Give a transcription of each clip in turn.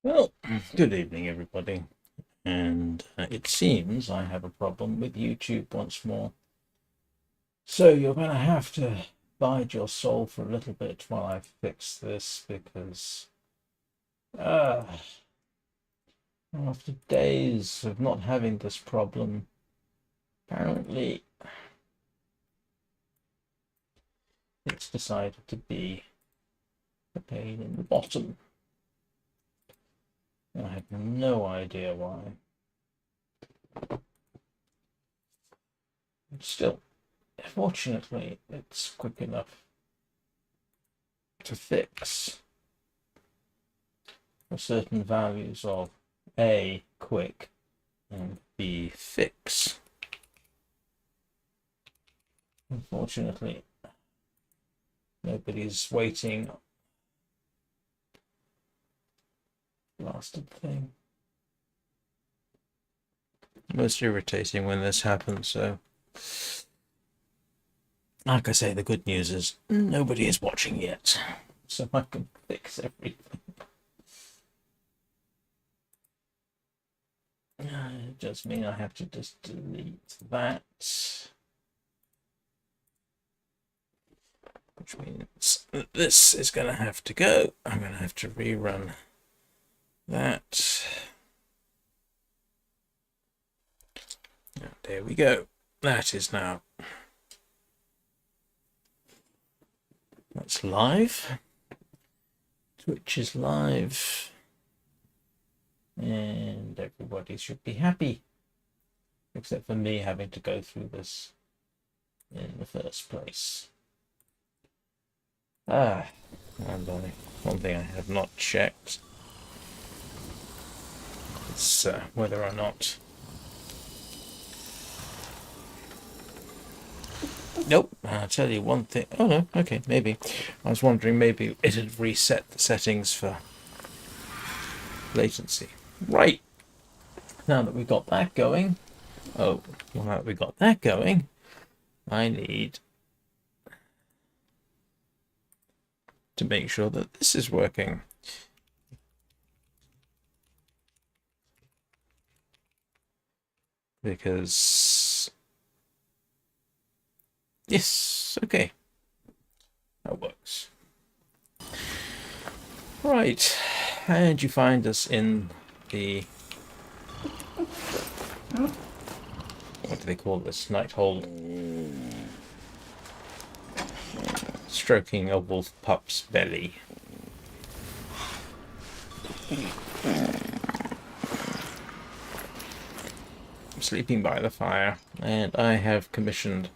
Well, good evening, everybody. And it seems I have a problem with YouTube once more. So you're going to have to bide your soul for a little bit while I fix this because uh, after days of not having this problem, apparently it's decided to be a pain in the bottom. I have no idea why. Still, fortunately, it's quick enough to fix for certain values of A, quick, and B, fix. Unfortunately, nobody's waiting. Blasted thing. Most irritating when this happens, so like I say, the good news is nobody is watching yet, so I can fix everything. It does mean I have to just delete that, which means that this is going to have to go. I'm going to have to rerun that. There we go. That is now. That's live. Twitch is live. And everybody should be happy. Except for me having to go through this in the first place. And one thing I have not checked is whether or not. Nope, I'll tell you one thing. Oh no, okay, maybe. I was wondering maybe it had reset the settings for latency. Right, now that we got that going, now that we got that going, I need to make sure that this is working. Because, yes, okay, that works. Right, and you find us in the, what do they call this, night hold, stroking a wolf pup's belly. Sleeping by the fire, and I have commissioned.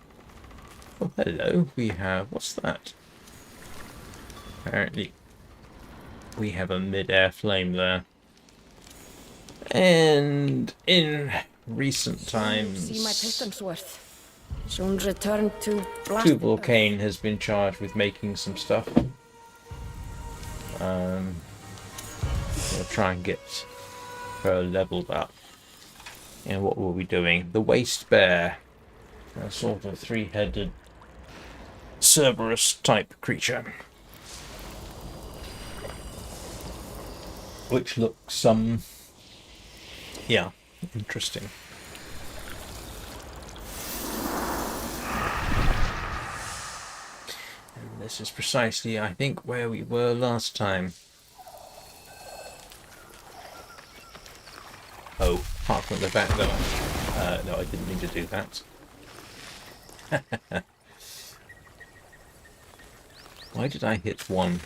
Oh, hello. We have. What's that? Apparently, we have a mid-air flame there. And in recent times, see my pistons worth. Soon return to blast. Tubal Cain has been charged with making some stuff. We'll try and get her leveled up. And what were we doing? The Waste Bear, a sort of three-headed Cerberus type creature, which looks yeah, interesting. And this is precisely, I think, where we were last time. Oh, apart from the fact that no, I didn't mean to do that. Why did I hit one?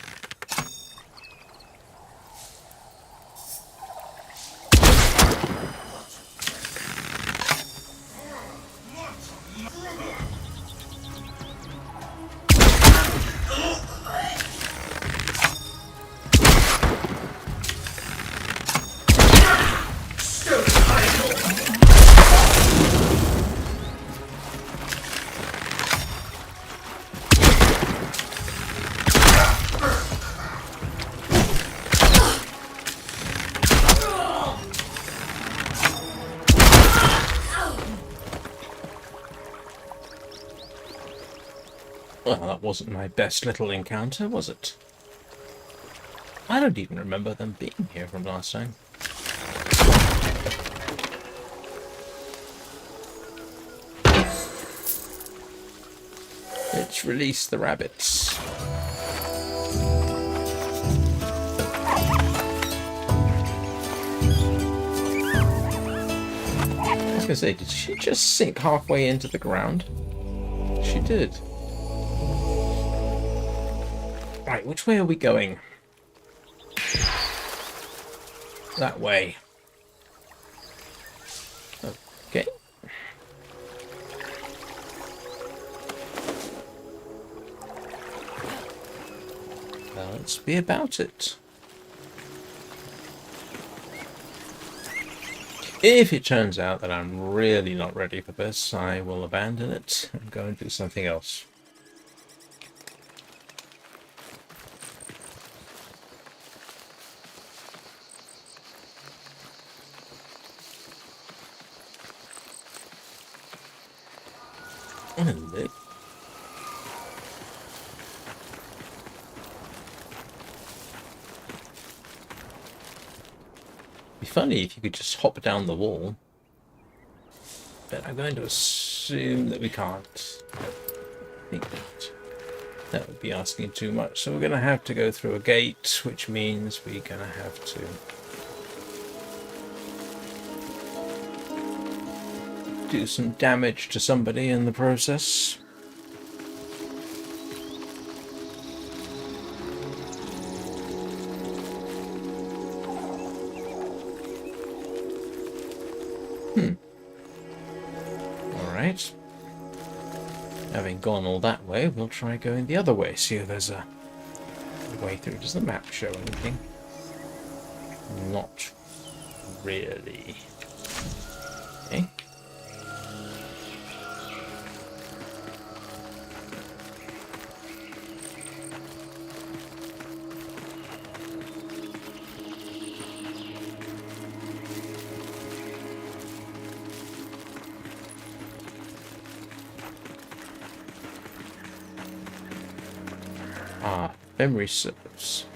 Well, that wasn't my best little encounter, was it? I don't even remember them being here from last time. Let's release the rabbits. I was gonna say, did she just sink halfway into the ground? She did. Right, which way are we going? That way. Okay. Well, let's be about it. If it turns out that I'm really not ready for this, I will abandon it and go and do something else. Hello. Be funny if you could just hop down the wall, but I'm going to assume that we can't. I think that would be asking too much, so we're going to have to go through a gate, which means we're going to have to do some damage to somebody in the process. Alright. Having gone all that way, we'll try going the other way, see if there's a way through. Does the map show anything? Not really. Okay. Ah, memory serves.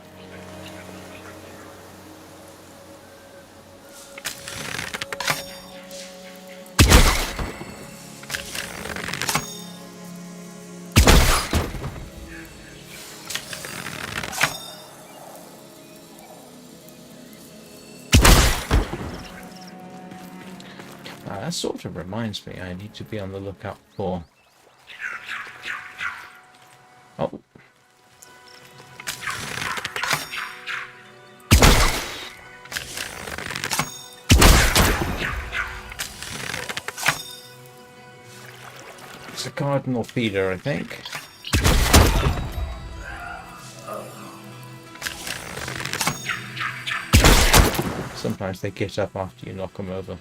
That sort of reminds me, I need to be on the lookout for... Oh. It's a cardinal feeder, I think. Sometimes they get up after you knock them over.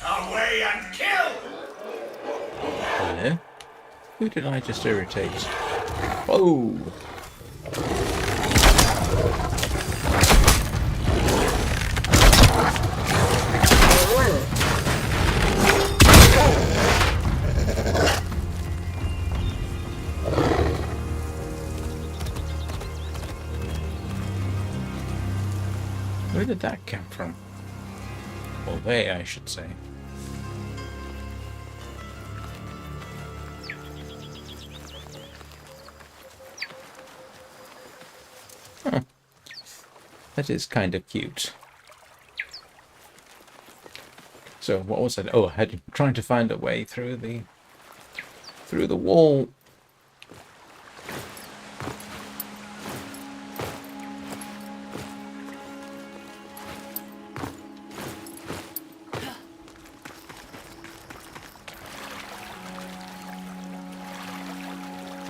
Away and kill! Hello? Who did I just irritate? Oh! Where did that come from? Well, they, I should say. Huh. That is kind of cute. So what was it? Oh, trying to find a way through the wall.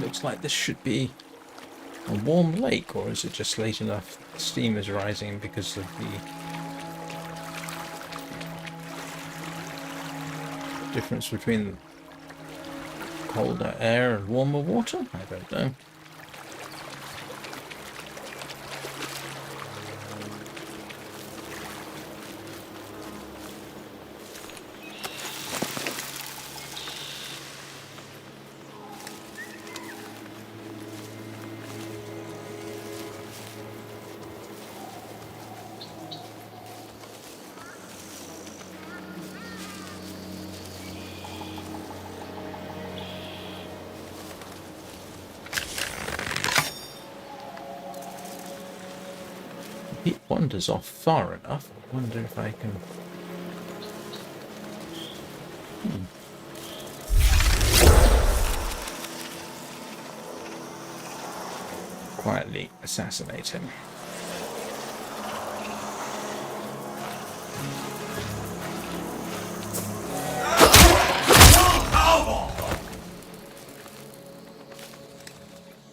Looks like this should be a warm lake, or is it just late enough steam is rising because of the difference between colder air and warmer water? I don't know. It wanders off far enough. I wonder if I can... quietly assassinate him.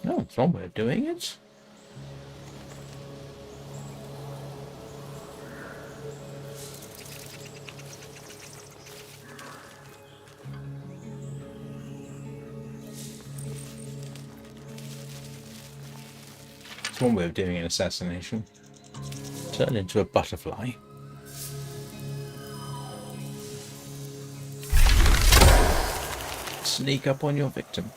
No, it's one way of doing it. It's one way of doing an assassination. Turn into a butterfly. Sneak up on your victim.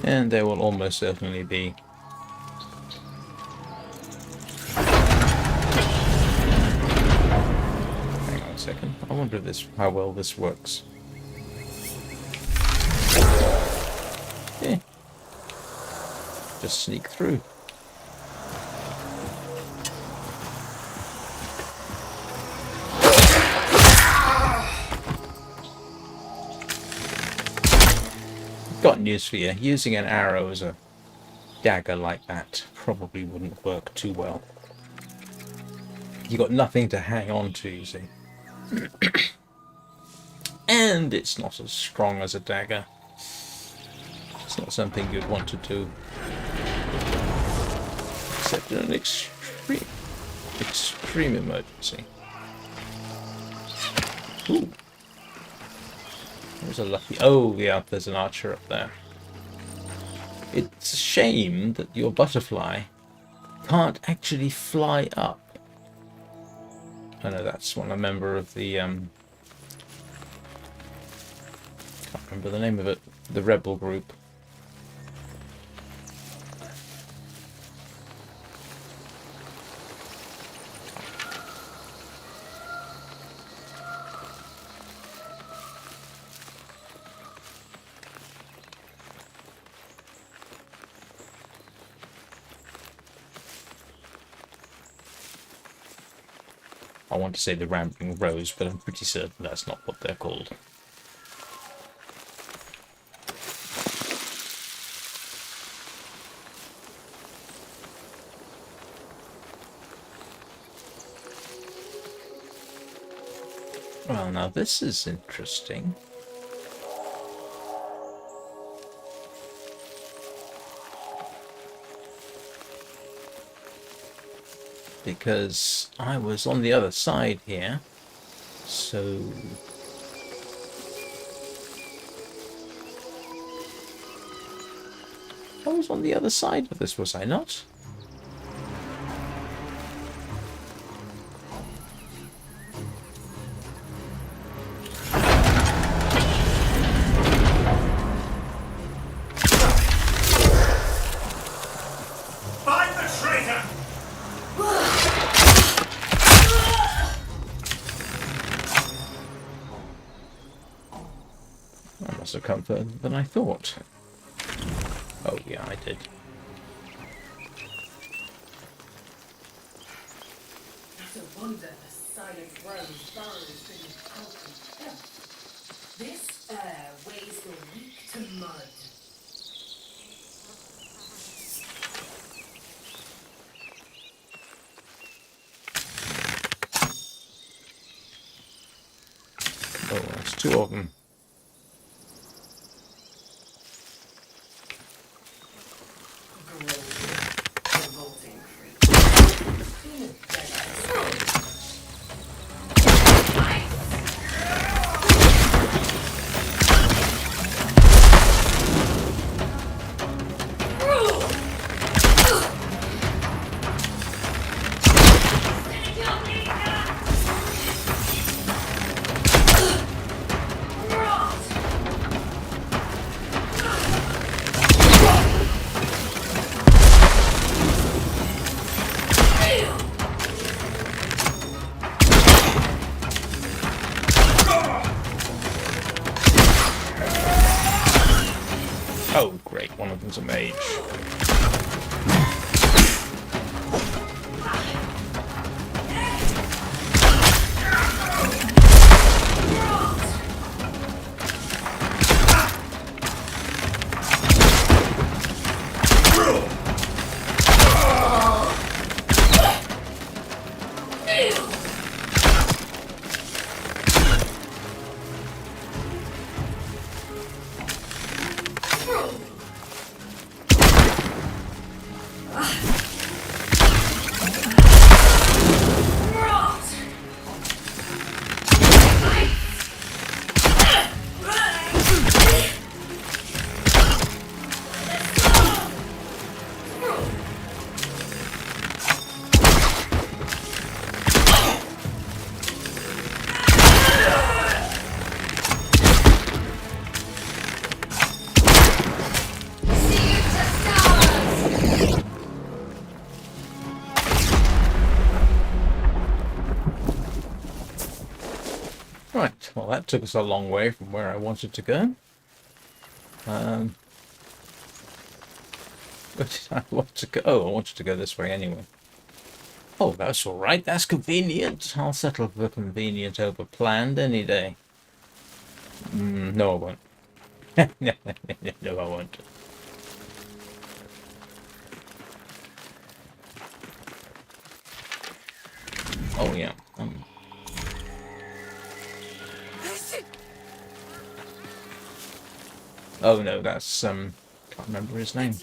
And there will almost certainly be hang on a second. I wonder if how well this works. Yeah. Just sneak through. Got news for you. Using an arrow as a dagger like that probably wouldn't work too well. You got nothing to hang on to, you see. And it's not as strong as a dagger. It's not something you'd want to do. Except in an extreme emergency. Ooh. There's a lucky... Oh, yeah, there's an archer up there. It's a shame that your butterfly can't actually fly up. I know that's one, a member of the... can't remember the name of it. The rebel group. I want to say the Rambling Rose, but I'm pretty certain that's not what they're called. Well, now this is interesting. Because I was on the other side here, so... I was on the other side of this, was I not? Find the traitor! I must have come further than I thought. Oh yeah, I did. It's a wonder the silent rose burrows in his culture. This air weighs the weak to mud. Oh, that's two of them. Revolting creature. Oh, great. One of them's a mage. Right, well that took us a long way from where I wanted to go. Where did I want to go? Oh, I wanted to go this way anyway. Oh, that's alright, that's convenient. I'll settle for convenient over planned any day. No, I won't. No, I won't. Oh, yeah. Oh, no, that's, can't remember his name.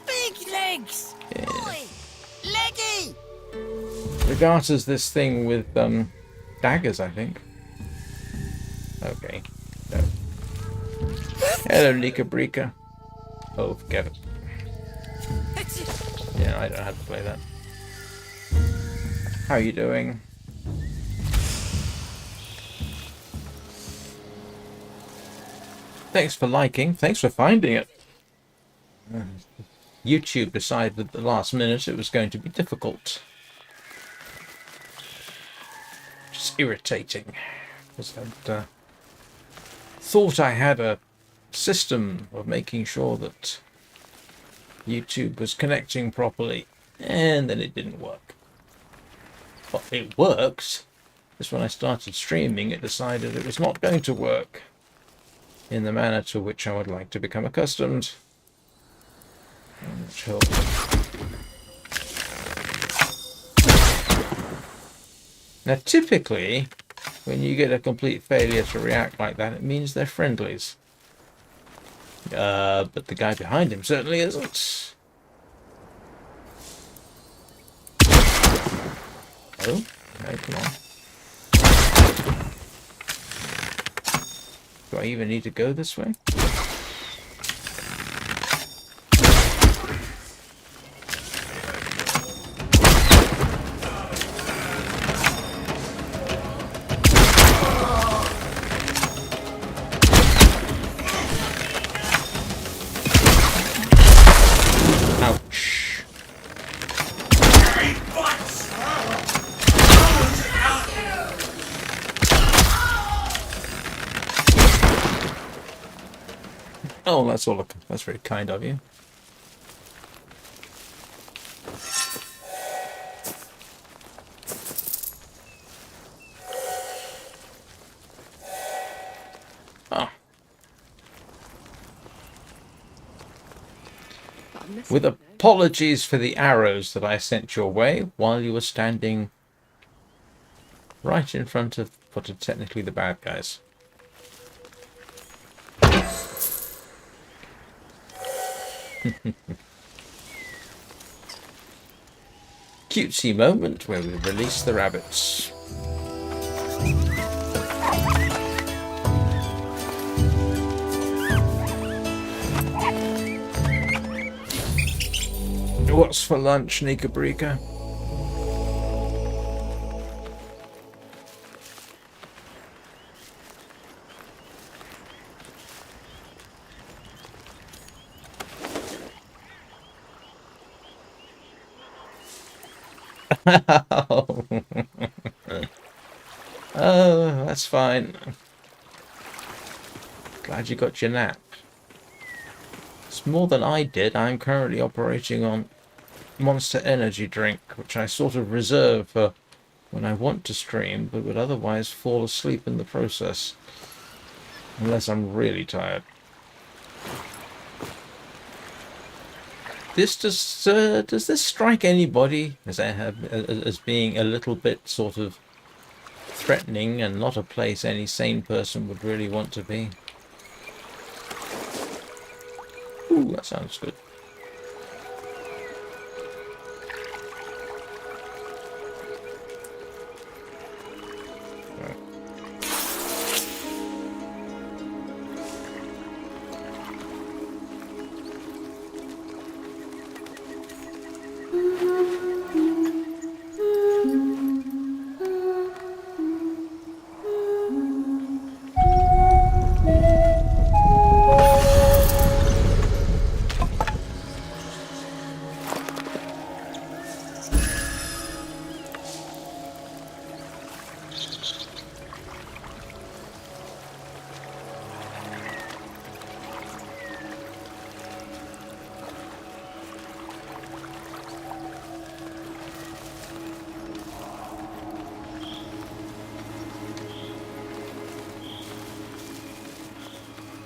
Big legs! Yeah. Oi! Leggy! Regards this thing with, daggers, I think. Okay. No. Hello, Nika Brika. Oh, forget it. Yeah, I don't have to play that. How are you doing? Thanks for liking. Thanks for finding it. YouTube decided at the last minute it was going to be difficult. Just irritating. Because I'd thought I had a system of making sure that YouTube was connecting properly, and then it didn't work. But it worked. Just when I started streaming, it decided it was not going to work in the manner to which I would like to become accustomed. Now, typically, when you get a complete failure to react like that, it means they're friendlies. But the guy behind him certainly isn't. Oh, no, come on. Do I even need to go this way? Ouch. Oh, that's all. That's very kind of you. Ah, Got a missing with note. apologies for the arrows that I sent your way while you were standing right in front of what are technically the bad guys. Cutesy moment where we release the rabbits. What's for lunch, Nika Brika? Oh, that's fine. Glad you got your nap. It's more than I did. I'm currently operating on Monster Energy drink, which I sort of reserve for when I want to stream, but would otherwise fall asleep in the process. Unless I'm really tired. Does this strike anybody as being a little bit sort of threatening and not a place any sane person would really want to be? Ooh, that sounds good.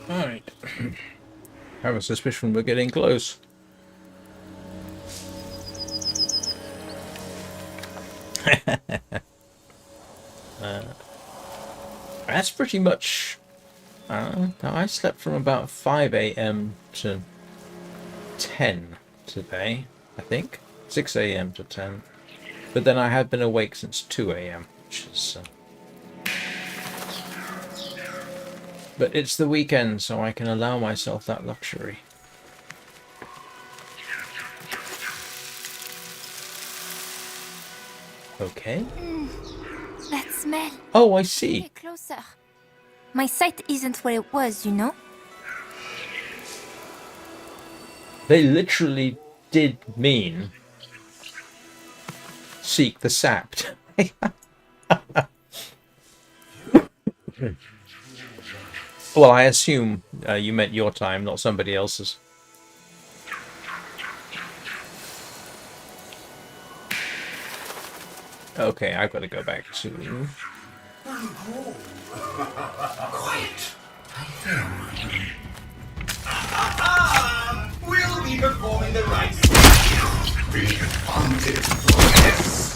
Alright. Have a suspicion we're getting close. That's pretty much... I slept from about 5 a.m. to 10 today, I think. 6 a.m. to 10. But then I have been awake since 2 a.m., which is... But it's the weekend, so I can allow myself that luxury. Okay. That smell. Oh, I see. Get closer. My sight isn't where it was, you know? They literally did mean seek the sapped. Well, I assume you meant your time, not somebody else's. Okay, I've got to go back to... Quiet. We'll be performing the rites. Be haunted for this.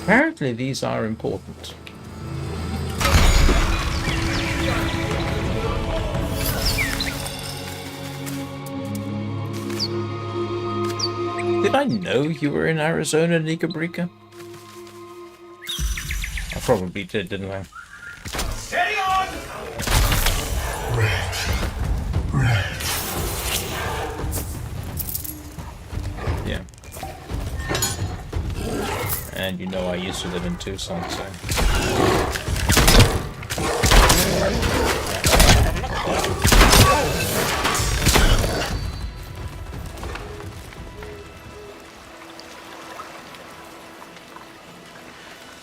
Apparently these are important. Did I know you were in Arizona, Nika Brika? I probably did, didn't I? Steady on! Yeah. And you know I used to live in Tucson, so...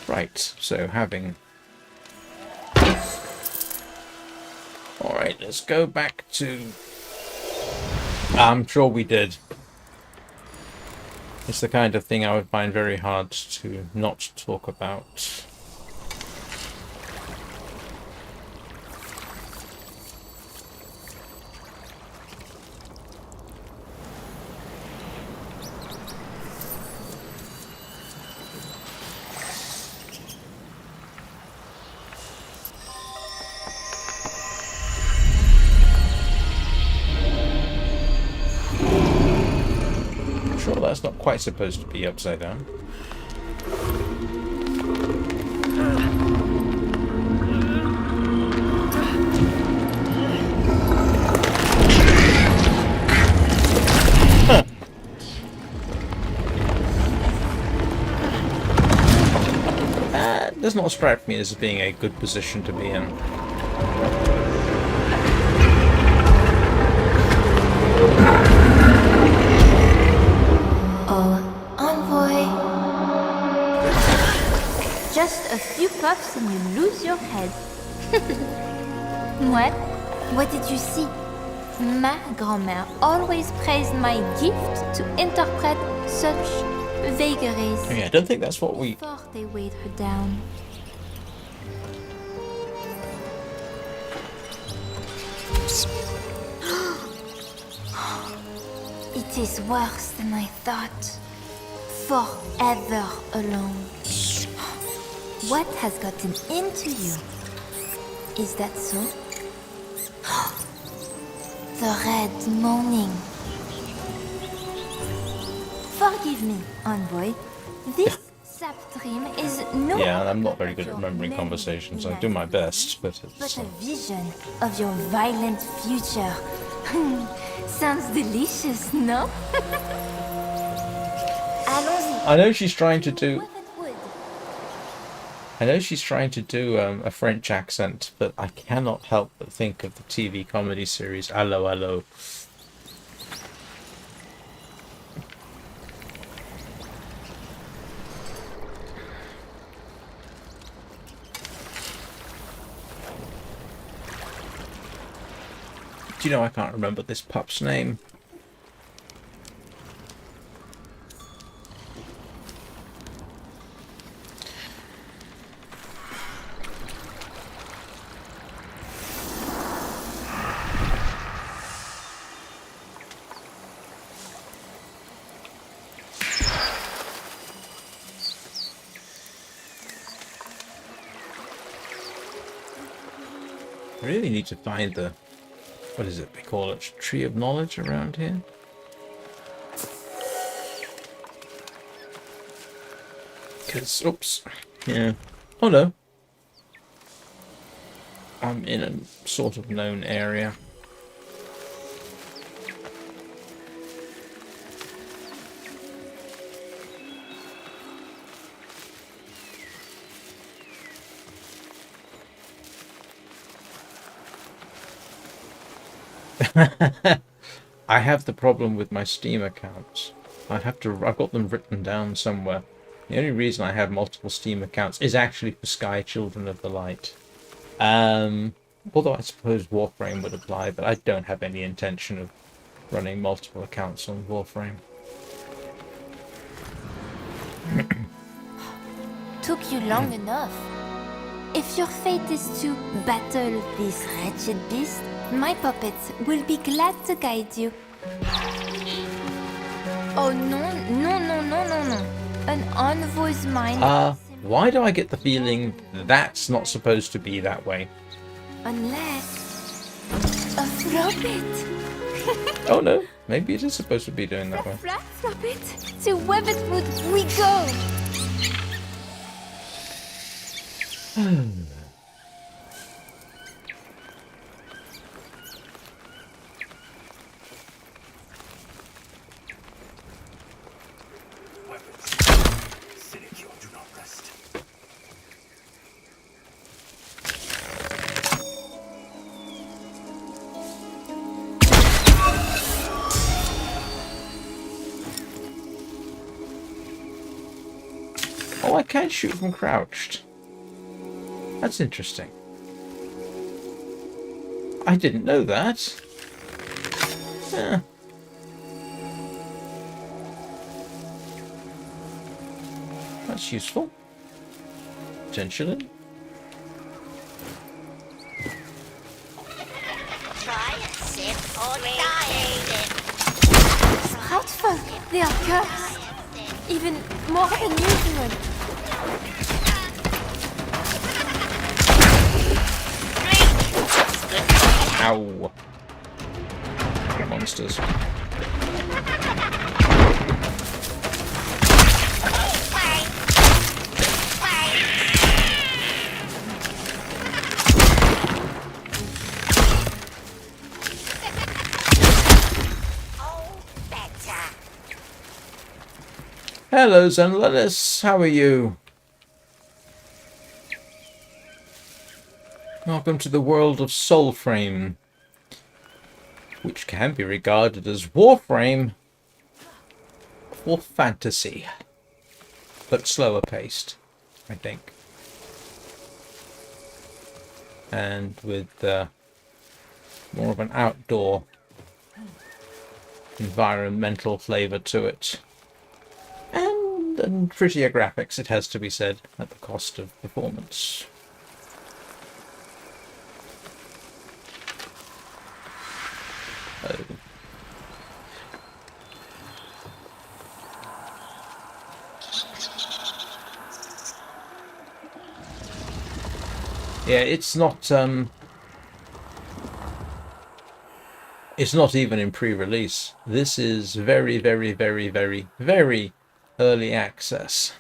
Right, so having... Alright, let's go back to... I'm sure we did. It's the kind of thing I would find very hard to not talk about. Sure, that's not quite supposed to be upside down. Huh. Does not strike me as being a good position to be in. Envoy. Just a few puffs and you lose your head. What? What did you see? Ma grand-mère always praised my gift to interpret such vagaries. Yeah, I don't think that's what we... Before they weighed her down. It is worse than I thought. Forever alone. What has gotten into you? Is that so? The red moaning. Forgive me, envoy. This sap dream is no... Yeah, and I'm not very good at remembering conversations. I do my best, but it's... But a vision of your violent future. Sounds delicious, no? Allons-y. I know she's trying to do... What it would. I know she's trying to do a French accent, but I cannot help but think of the TV comedy series Allo Allo. Do you know I can't remember this pup's name? I really need to find the... What is it they call it? Tree of Knowledge around here? Because, oops. Yeah. Oh no. I'm in a sort of known area. I have the problem with my Steam accounts. I've got them written down somewhere. The only reason I have multiple Steam accounts is actually for Sky Children of the Light. Although I suppose Warframe would apply, but I don't have any intention of running multiple accounts on Warframe. Took you long enough. If your fate is to battle this wretched beast, my puppets will be glad to guide you. Oh no, no, no, no, no, no. An envoy's mind. Why do I get the feeling that's not supposed to be that way? Unless a floppet. Oh no, maybe it is supposed to be doing that way. Flat floppet. To Webbitwood we go. Silicure, do not rest. Oh, I can shoot from crouched. That's interesting. I didn't know that. Yeah. That's useful. Potentially. Try and sip or die. Sproutsfolk, they are cursed. Even more than usual. Ow. Monsters. Hello, Zenlennis. How are you? Welcome to the world of Soulframe, which can be regarded as Warframe for fantasy, but slower paced, I think, and with more of an outdoor environmental flavour to it, and prettier graphics, it has to be said, at the cost of performance. Yeah, it's not even in pre-release. This is very, very, very, very, very early access.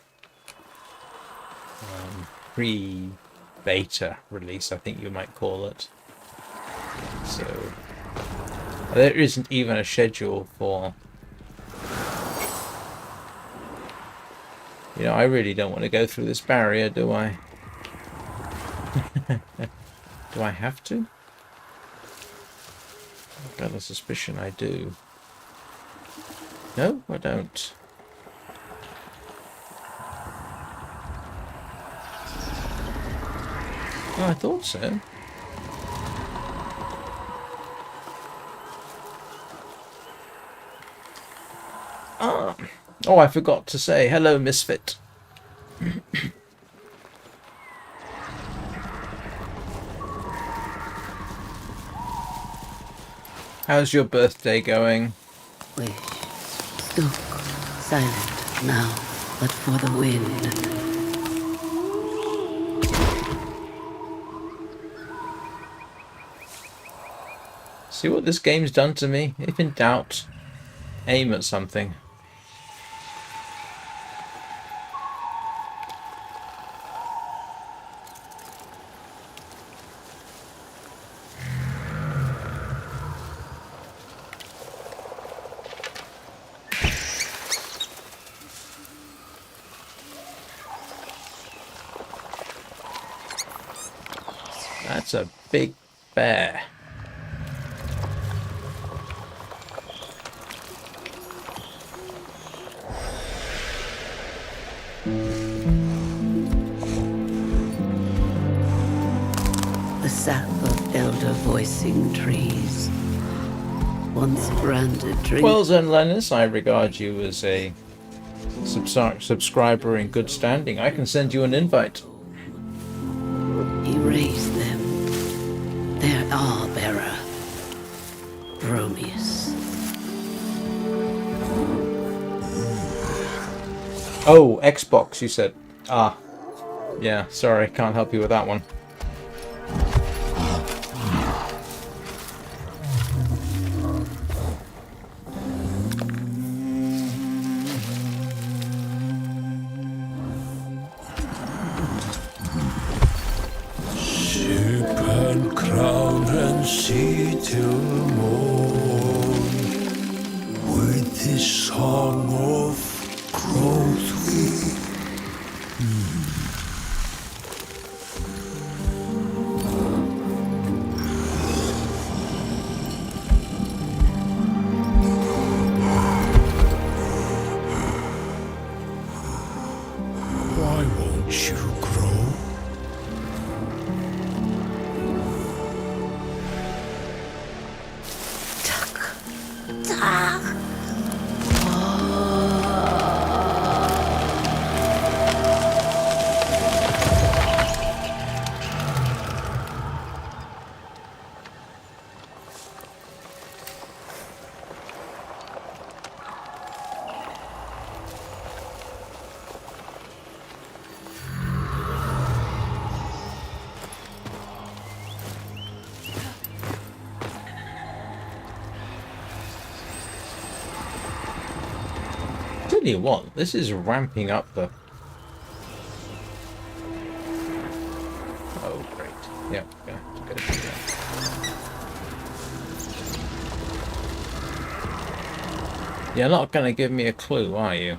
Pre-beta release, I think you might call it. So there isn't even a schedule for... You know, I really don't want to go through this barrier, do I? Do I have to? I've got a suspicion I do. No, I don't. Oh, I thought so. Ah. Oh, I forgot to say hello, Misfit. How's your birthday going? Wish stuck, silent now, but for the wind. See what this game's done to me? If in doubt, aim at something. That's a big bear. The sap of elder voicing trees. Once branded drink. Well, Zenlennis, I regard you as a subscriber in good standing. I can send you an invite. Erase them. Their bearer, Bromius. Oh, Xbox, you said. Ah. Yeah, sorry, can't help you with that one. Sip and crown and see till morn with this song of growth we Why won't you grow? Tell you what, this is ramping up the... Oh, great. Yeah, gonna do that. You're not gonna give me a clue, are you?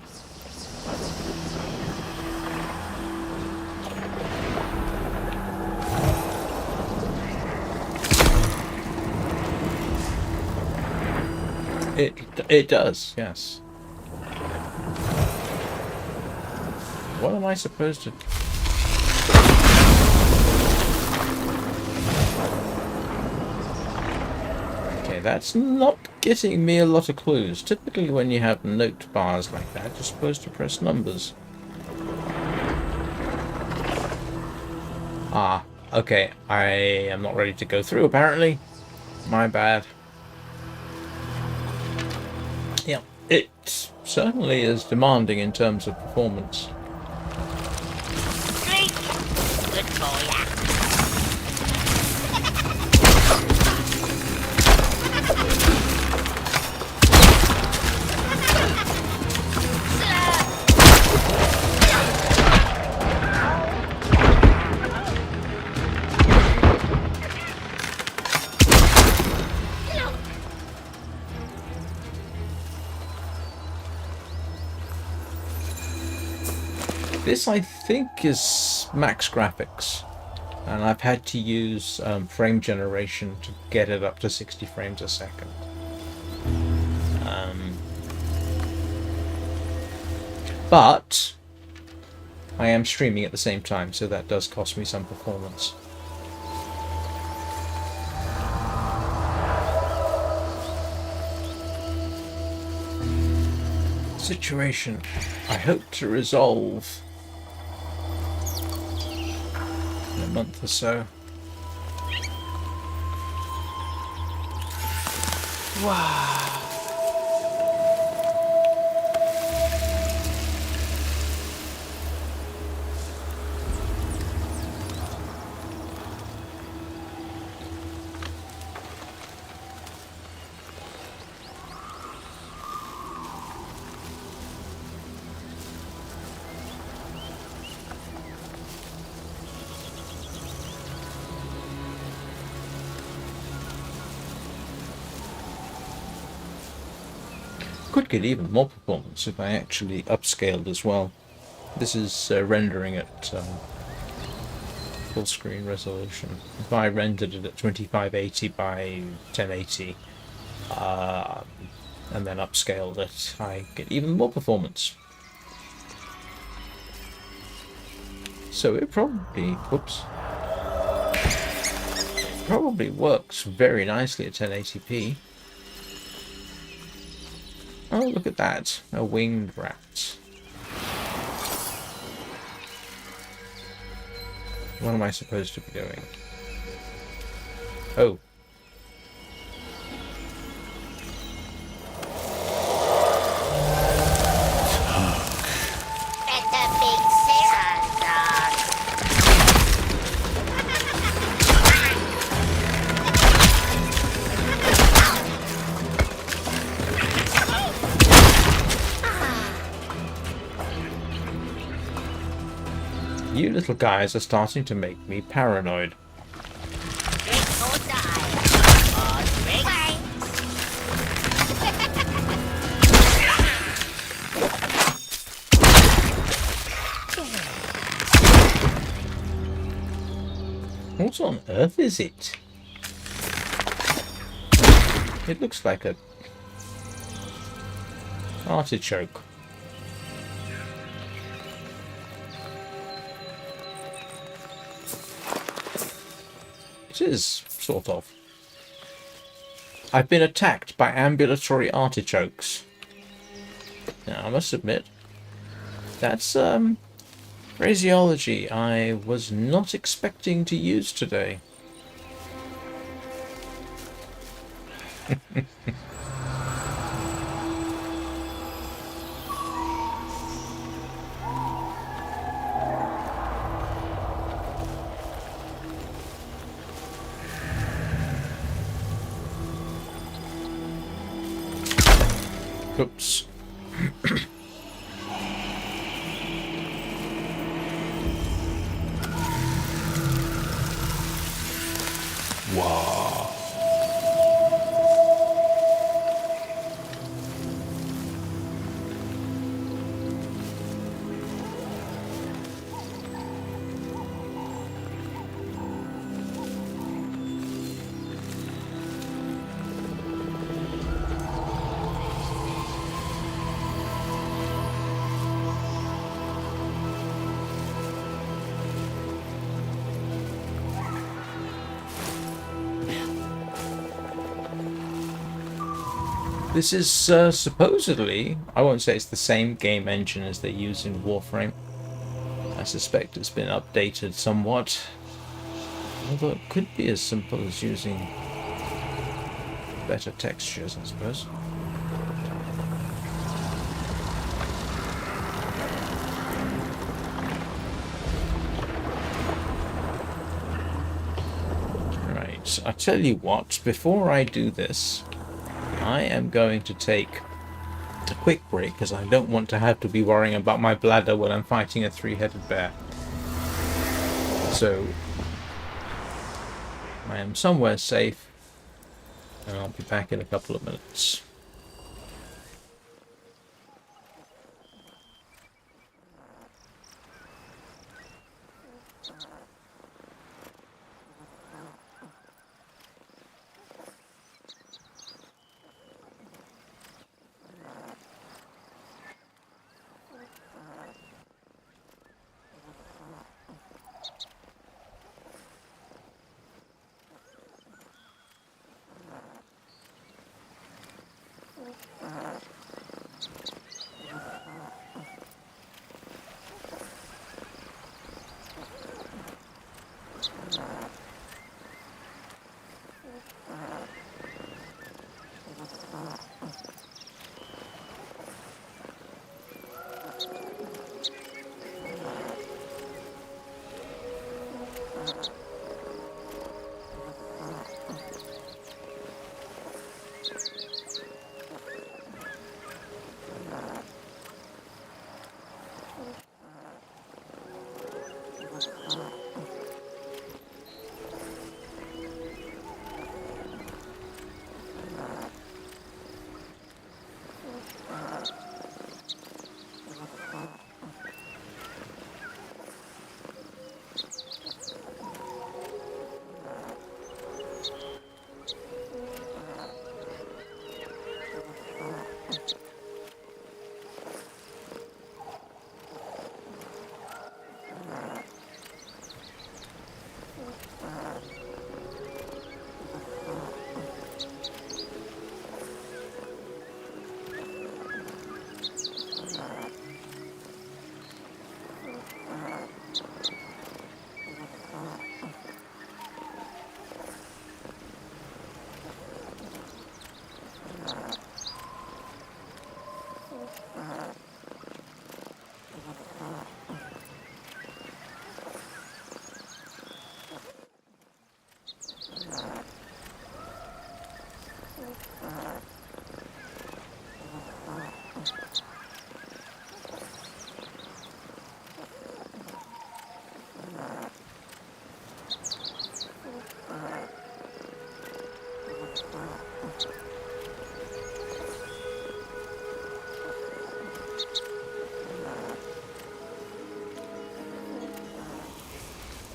It does, yes. What am I supposed to... Okay, that's not getting me a lot of clues. Typically when you have note bars like that, you're supposed to press numbers. Ah, okay. I am not ready to go through, apparently. My bad. Yeah, it certainly is demanding in terms of performance. This, I think, is max graphics, and I've had to use frame generation to get it up to 60 frames a second. But I am streaming at the same time, so that does cost me some performance. Situation I hope to resolve in a month or so. Wow. Could get even more performance if I actually upscaled as well. This is rendering at full screen resolution. If I rendered it at 2580 by 1080 and then upscaled it, I get even more performance. So it probably, whoops, probably works very nicely at 1080p. Oh, look at that. A winged rat. What am I supposed to be doing? Oh. You little guys are starting to make me paranoid. What on earth is it? It looks like a artichoke. It is, sort of. I've been attacked by ambulatory artichokes. Now, I must admit, that's phraseology I was not expecting to use today. Oops. Wow. This is supposedly, I won't say it's the same game engine as they use in Warframe. I suspect it's been updated somewhat. Although it could be as simple as using better textures, I suppose. Right, I tell you what, before I do this, I am going to take a quick break because I don't want to have to be worrying about my bladder when I'm fighting a three-headed bear. So I am somewhere safe and I'll be back in a couple of minutes.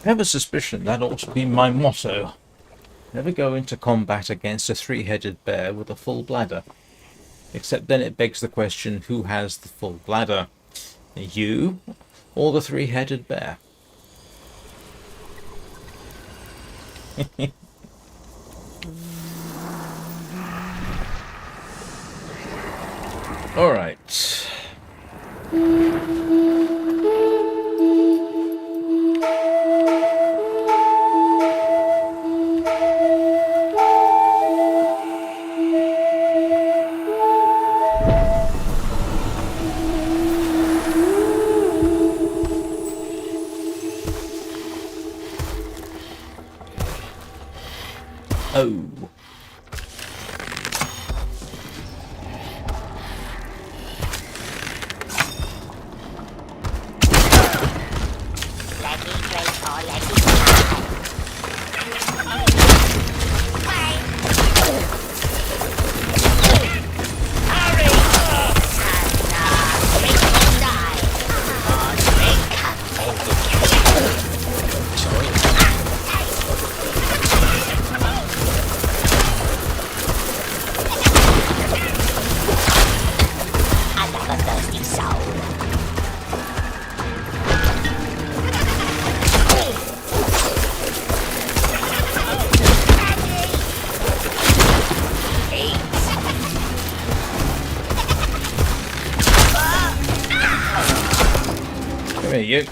I have a suspicion that ought to be my motto. Never go into combat against a three-headed bear with a full bladder. Except then it begs the question, who has the full bladder? You or the three-headed bear? All right. Oh. Come here, you.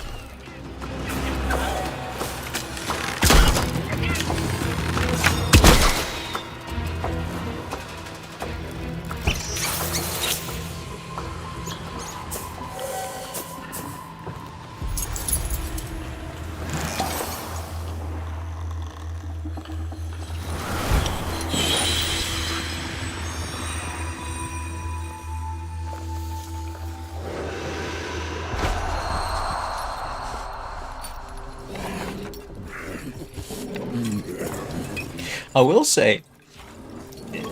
I will say, does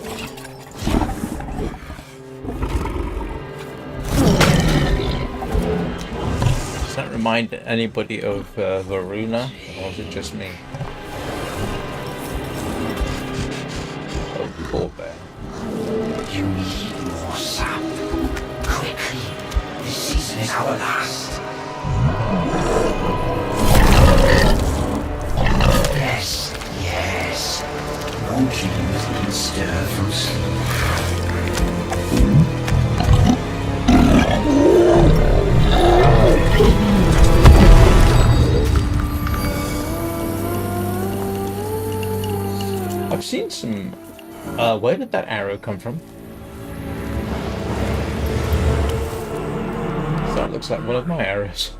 that remind anybody of Varuna, or is it just me? Oh, poor bear. You need more sap. Quickly. This isn't our last. Yes, yes. No dreams can stir from sleep. I've seen some. Where did that arrow come from? That looks like one of my arrows.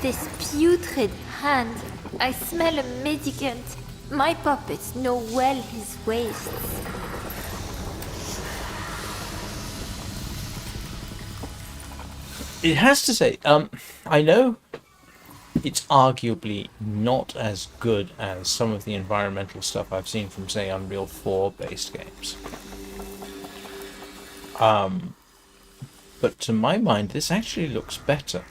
This putrid hand. I smell a medicant. My puppets know well his wastes. It has to say, I know it's arguably not as good as some of the environmental stuff I've seen from, say, Unreal 4 based games. But to my mind, this actually looks better.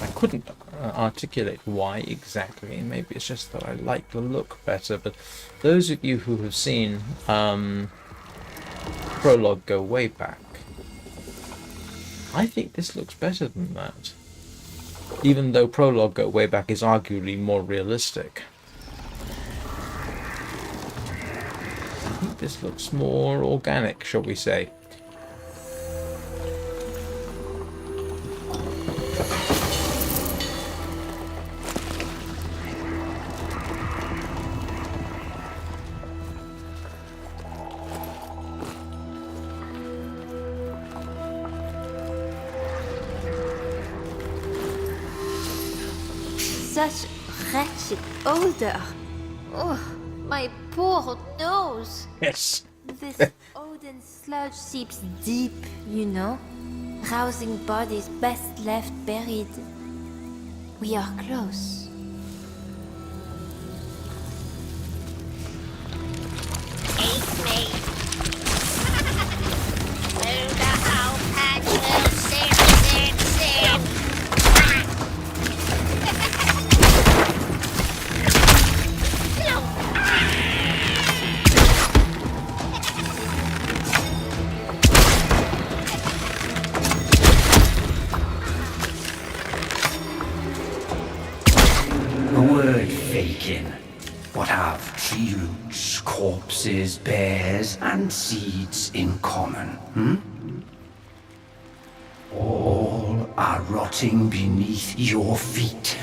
I couldn't articulate why exactly. Maybe it's just that I like the look better. But those of you who have seen Prologue go way back, I think this looks better than that. Even though Prologue go way back is arguably more realistic. I think this looks more organic, shall we say. Such wretched odor. Oh, my poor nose. Yes. This Odin sludge seeps deep, you know, rousing bodies best left buried. We are close. Eat me. Through the whole patch will sing. A word faking. What have tree roots, corpses, bears, and seeds in common? All are rotting beneath your feet.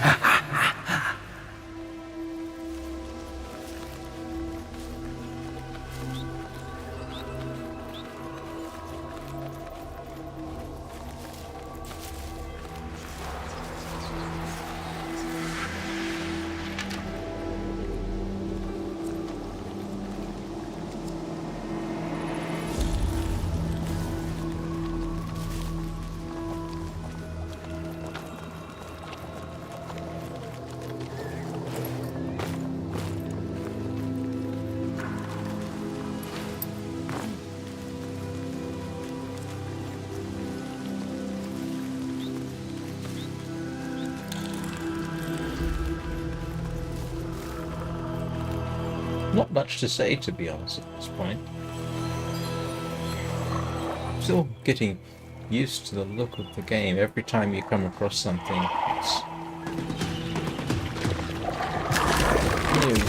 Not much to say, to be honest, at this point. Still getting used to the look of the game. Every time you come across something, it's new.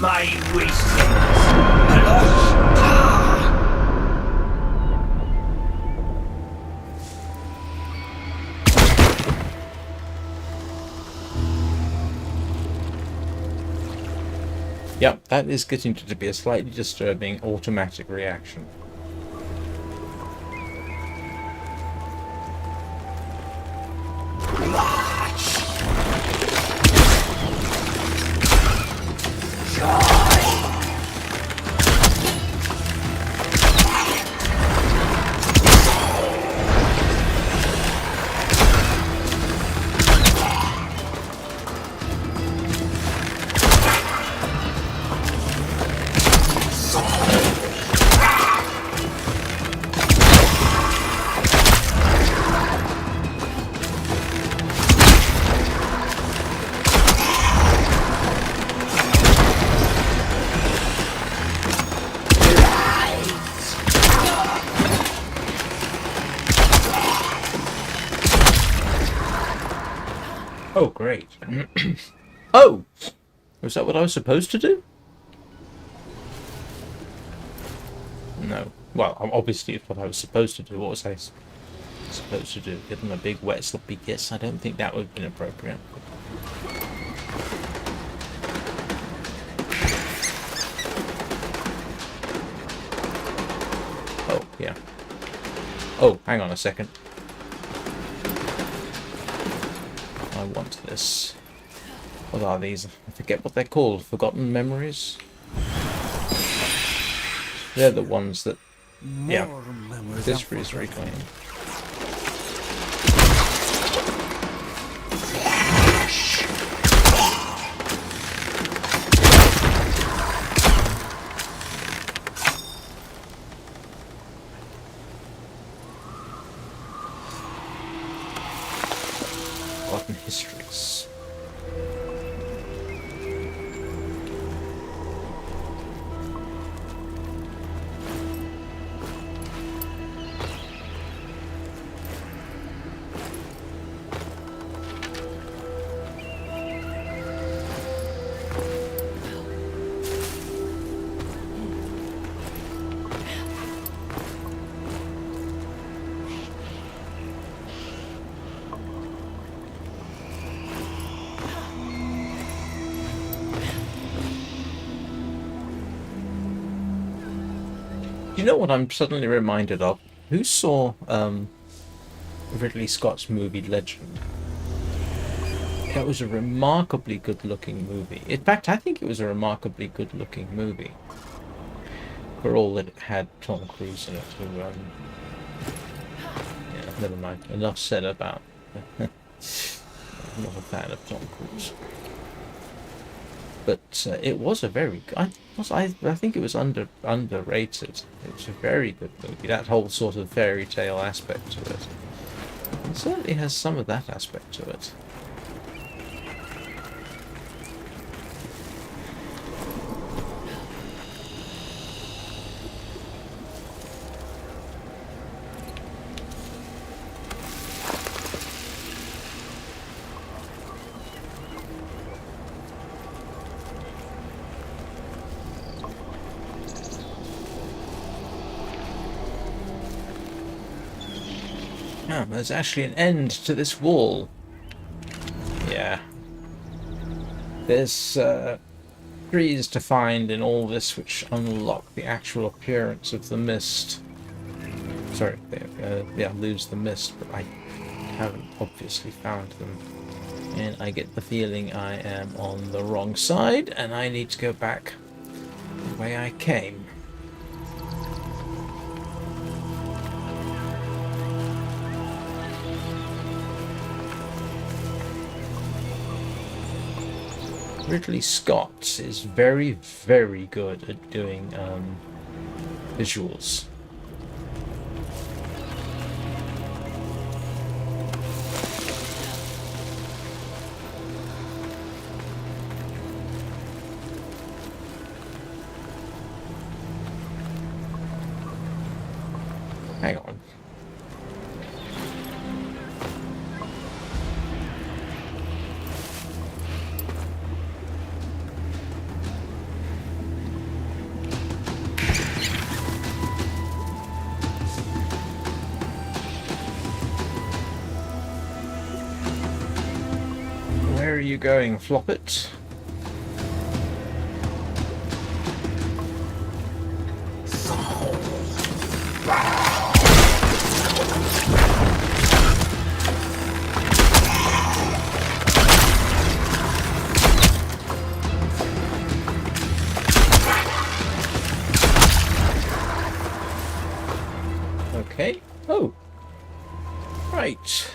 My wastelands. Alosh. Yep, that is getting to be a slightly disturbing automatic reaction. Oh, great. Oh! Was that what I was supposed to do? No. Well, obviously it's what I was supposed to do. What was I supposed to do? Give them a big, wet, sloppy kiss? I don't think that would have been appropriate. Oh, yeah. Oh, hang on a second. I want this. What are these? I forget what they're called. Forgotten memories? They're the ones that... Yeah. This is reclaimed. Forgotten histories. You know what I'm suddenly reminded of? Who saw Ridley Scott's movie Legend? That was a remarkably good-looking movie. In fact, I think it was a remarkably good-looking movie. For all that it had Tom Cruise in it. Who, yeah, never mind. Enough said about... I'm not a fan of Tom Cruise. But it was a very... I think it was underrated. It was a very good movie. That whole sort of fairy tale aspect to it. It certainly has some of that aspect to it. Ah, there's actually an end to this wall. Yeah. There's trees to find in all this which unlock the actual appearance of the mist. Sorry, yeah, lose the mist, but I haven't obviously found them. And I get the feeling I am on the wrong side, and I need to go back the way I came. Ridley Scott is very, very good at doing visuals. Hang on. Where are you going, Floppet? Okay. Oh. Right.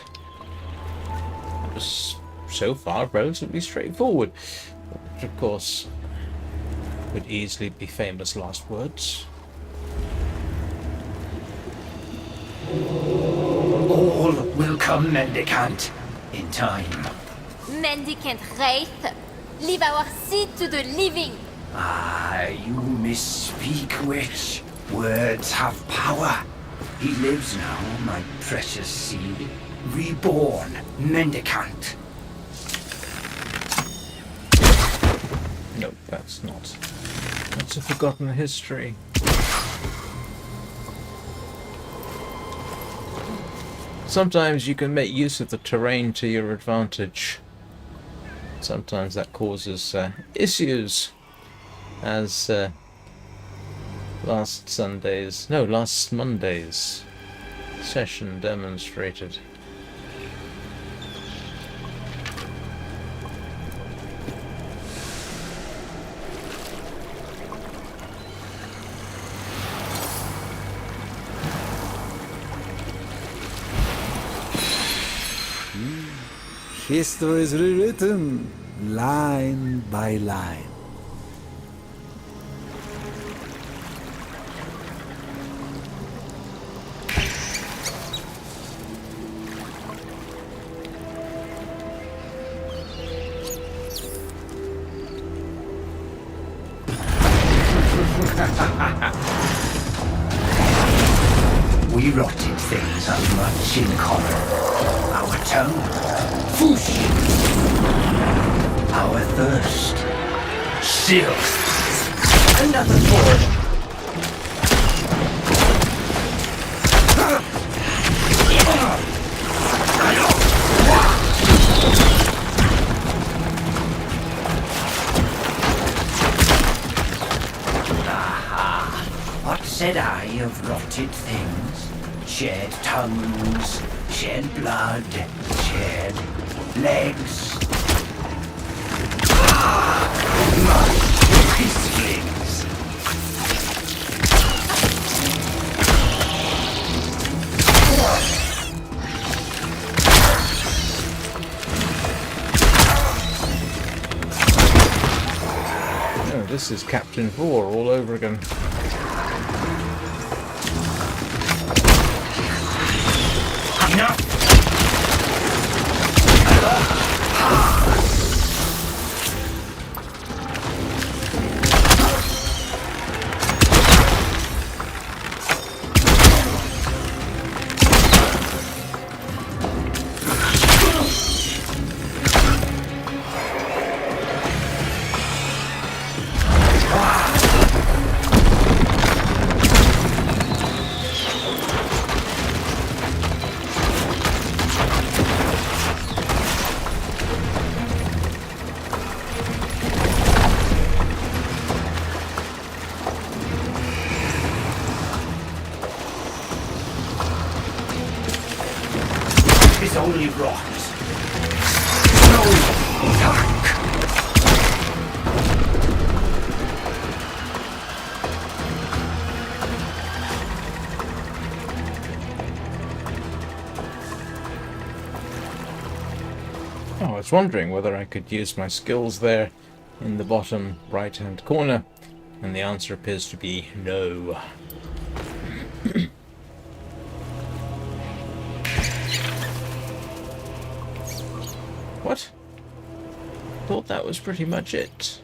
That was so far relatively straightforward. Which of course would easily be famous last words. All will come, mendicant, in time. Mendicant Wraith, leave our seed to the living. Ah, you misspeak, witch. Words have power. He lives now, my precious seed. Reborn, mendicant. No, that's not. That's a forgotten history. Sometimes you can make use of the terrain to your advantage. Sometimes that causes issues, as last Monday's session demonstrated. History is rewritten line by line. We rotted things have much in common. Our tongue, whoosh. Our thirst, still. Another form. Aha! What's said I of rotted things, shed tongues, shed blood, shed legs. My pistlings! Oh, this is Captain 4 all over again. Enough! Is only rot. No luck. Oh, I was wondering whether I could use my skills there in the bottom right-hand corner, and the answer appears to be no. What? Thought that was pretty much it.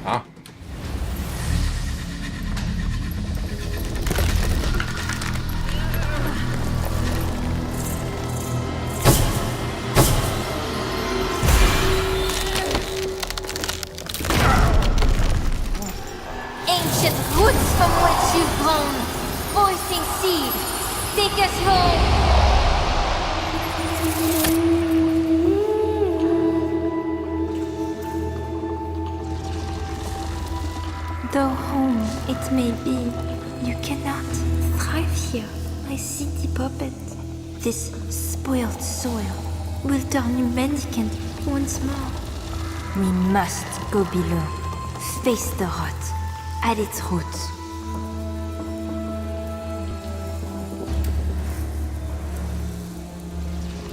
Ah. Ancient roots from which you've grown, voicing seed, take us home. Though home it may be, you cannot thrive here, my city puppet. This spoiled soil will turn you mendicant once more. We must go below, face the rot at its roots.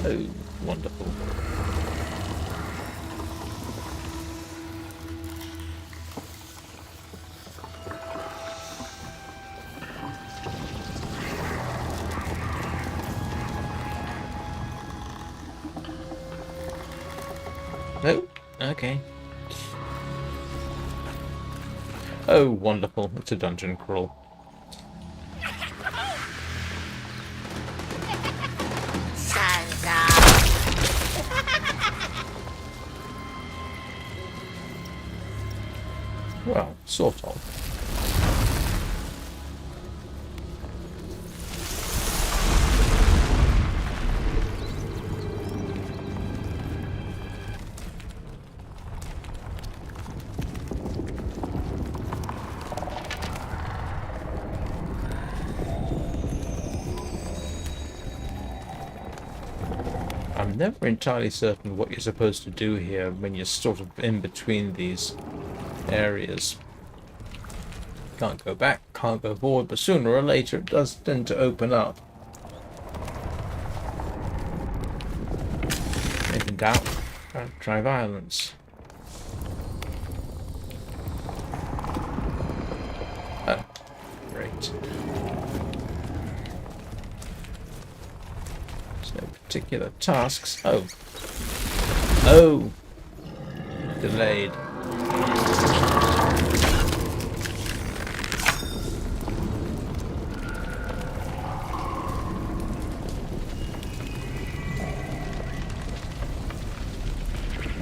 Oh, wonderful. No? Okay. Oh, wonderful. It's a dungeon crawl. Well, sort of. I'm never entirely certain what you're supposed to do here when you're sort of in between these areas. Can't go back, can't go forward, but sooner or later it does tend to open up. If in doubt, try violence. Oh, great. No particular tasks. Oh. Oh. Delayed.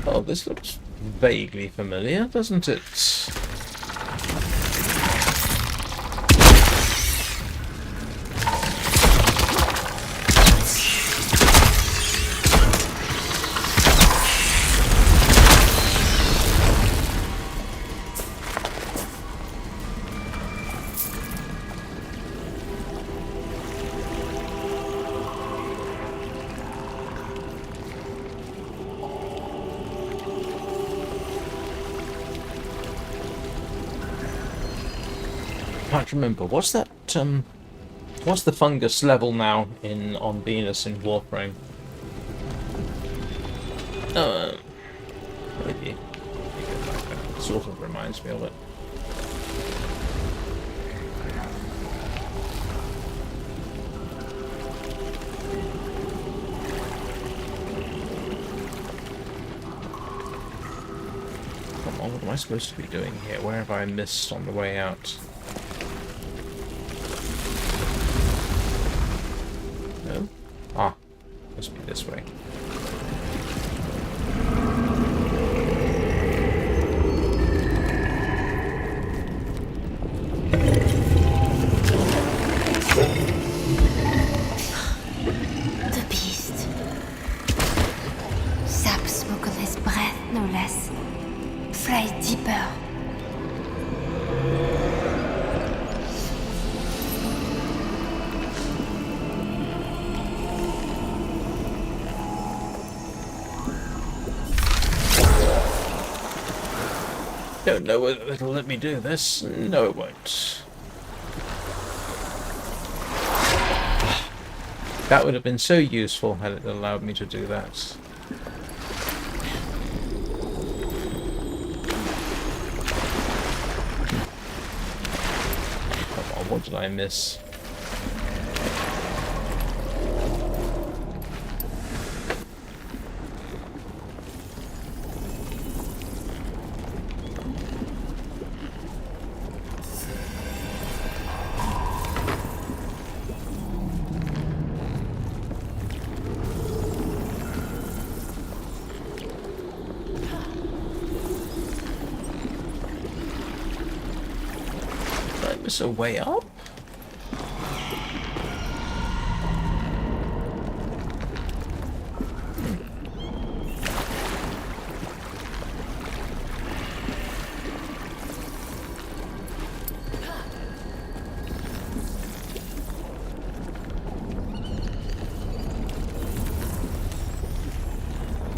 Oh, this looks vaguely familiar, doesn't it? can't remember. What's that? What's the fungus level now on Venus in Warframe? Maybe. It sort of reminds me of it. Come on, what am I supposed to be doing here? Where have I missed on the way out? No? Ah, must be this way. The beast. Sap smoke on his breath, no less. Fly deeper. Don't know whether it'll let me do this. No, it won't. That would have been so useful had it allowed me to do that. Come on, what did I miss? Is a way up?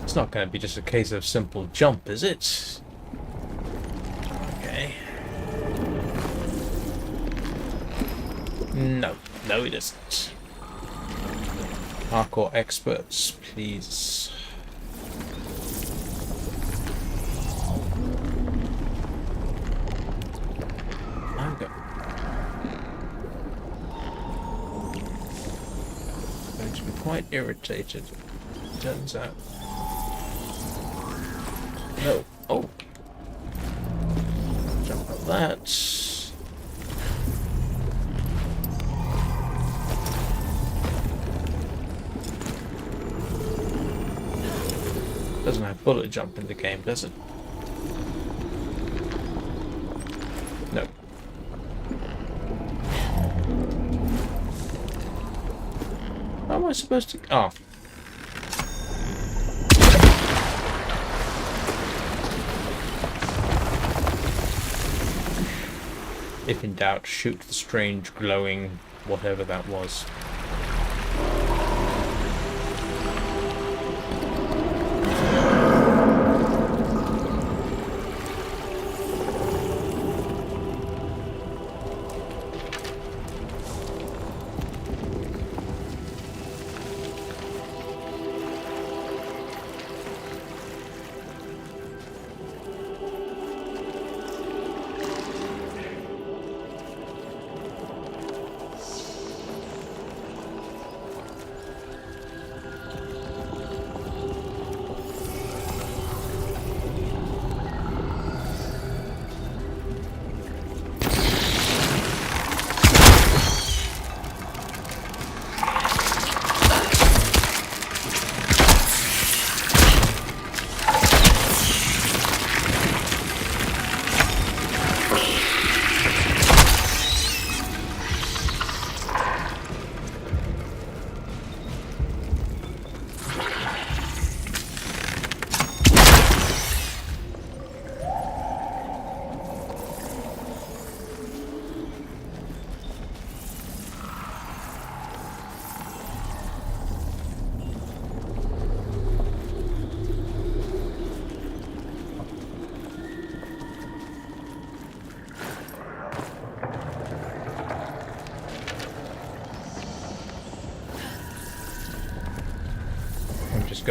It's not going to be just a case of simple jump, is it? Okay. No, no it isn't. Hardcore experts, please. I'm going to be quite irritated, turns out. No. Oh. Jump on that. Doesn't have bullet jump in the game, does it? No. How am I supposed to... Oh. If in doubt, shoot the strange glowing whatever that was.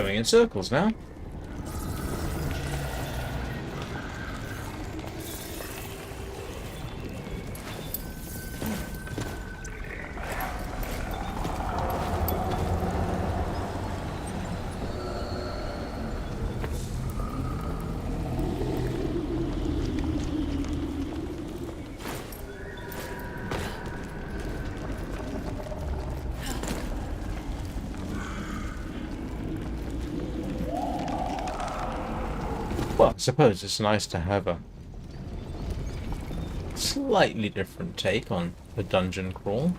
going in circles now. Well, I suppose it's nice to have a slightly different take on the dungeon crawl.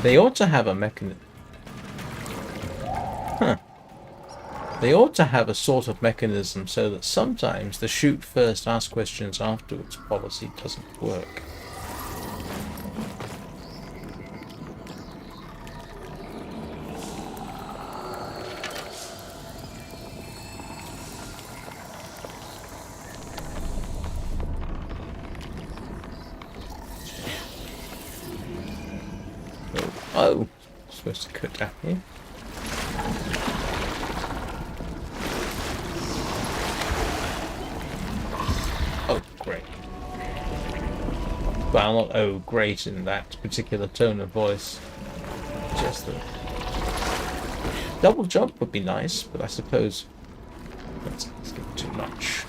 They ought to have a mechanism. Huh. They ought to have a sort of mechanism so that sometimes the shoot first, ask questions afterwards policy doesn't work. Oh, supposed to cut down here. Oh, great. Well, not oh, great in that particular tone of voice. Just the double jump would be nice, but I suppose that's asking too much.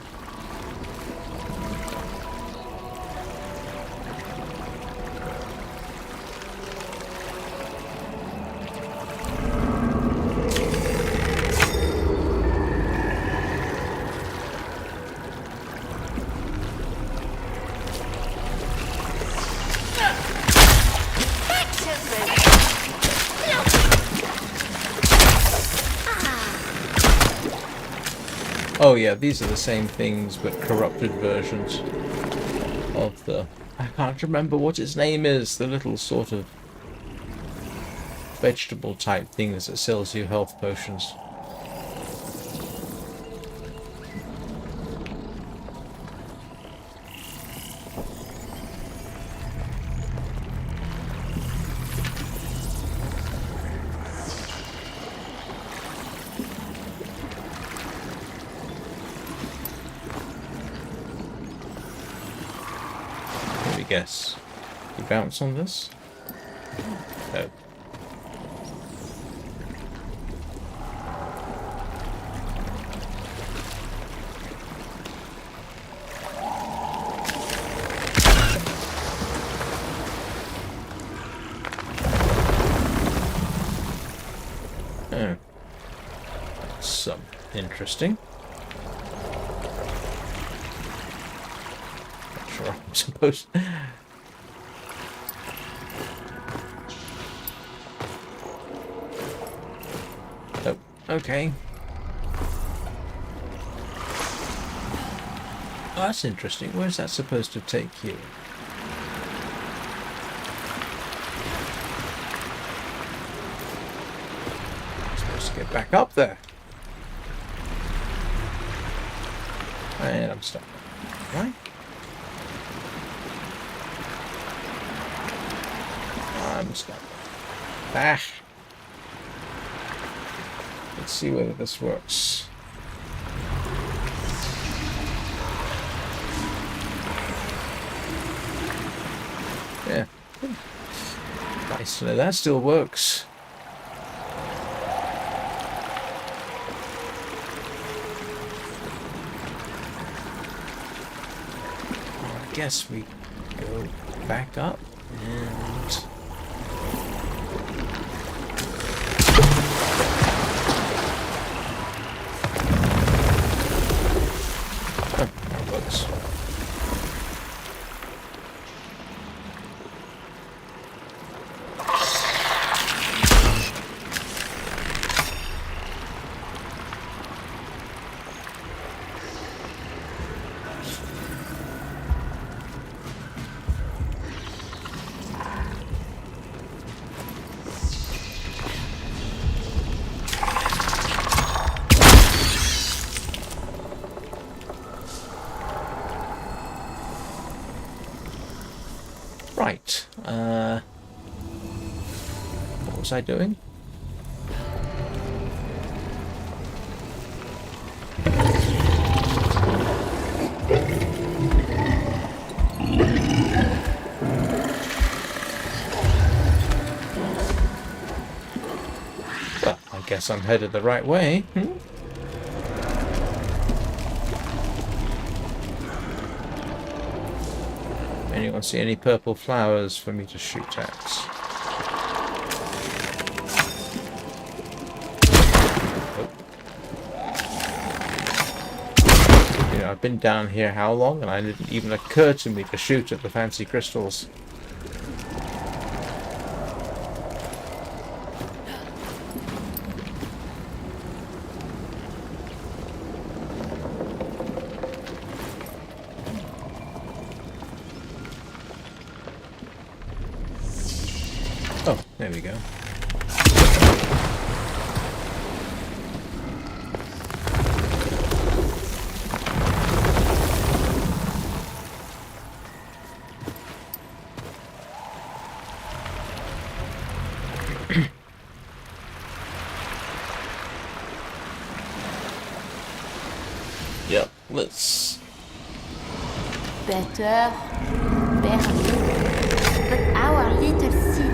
Oh yeah, these are the same things, but corrupted versions of the... I can't remember what its name is. The little sort of vegetable type thing that sells you health potions. Guess. You bounce on this? No. Oh. That's interesting. I'm supposed. Oh, okay. Oh, that's interesting. Where's that supposed to take you? I'm supposed to get back up there. And I'm stuck. Right? I'm stuck. Ah. Let's see whether this works. Yeah. Nice to know that still works. guess we go back up and... Oh, that works. Right, what was I doing? Well, I guess I'm headed the right way. Anyone see any purple flowers for me to shoot at? Oh. You know, I've been down here how long, and it didn't even occur to me to shoot at the fancy crystals. Oh, there we go. Yep, let's... Better. But our little seed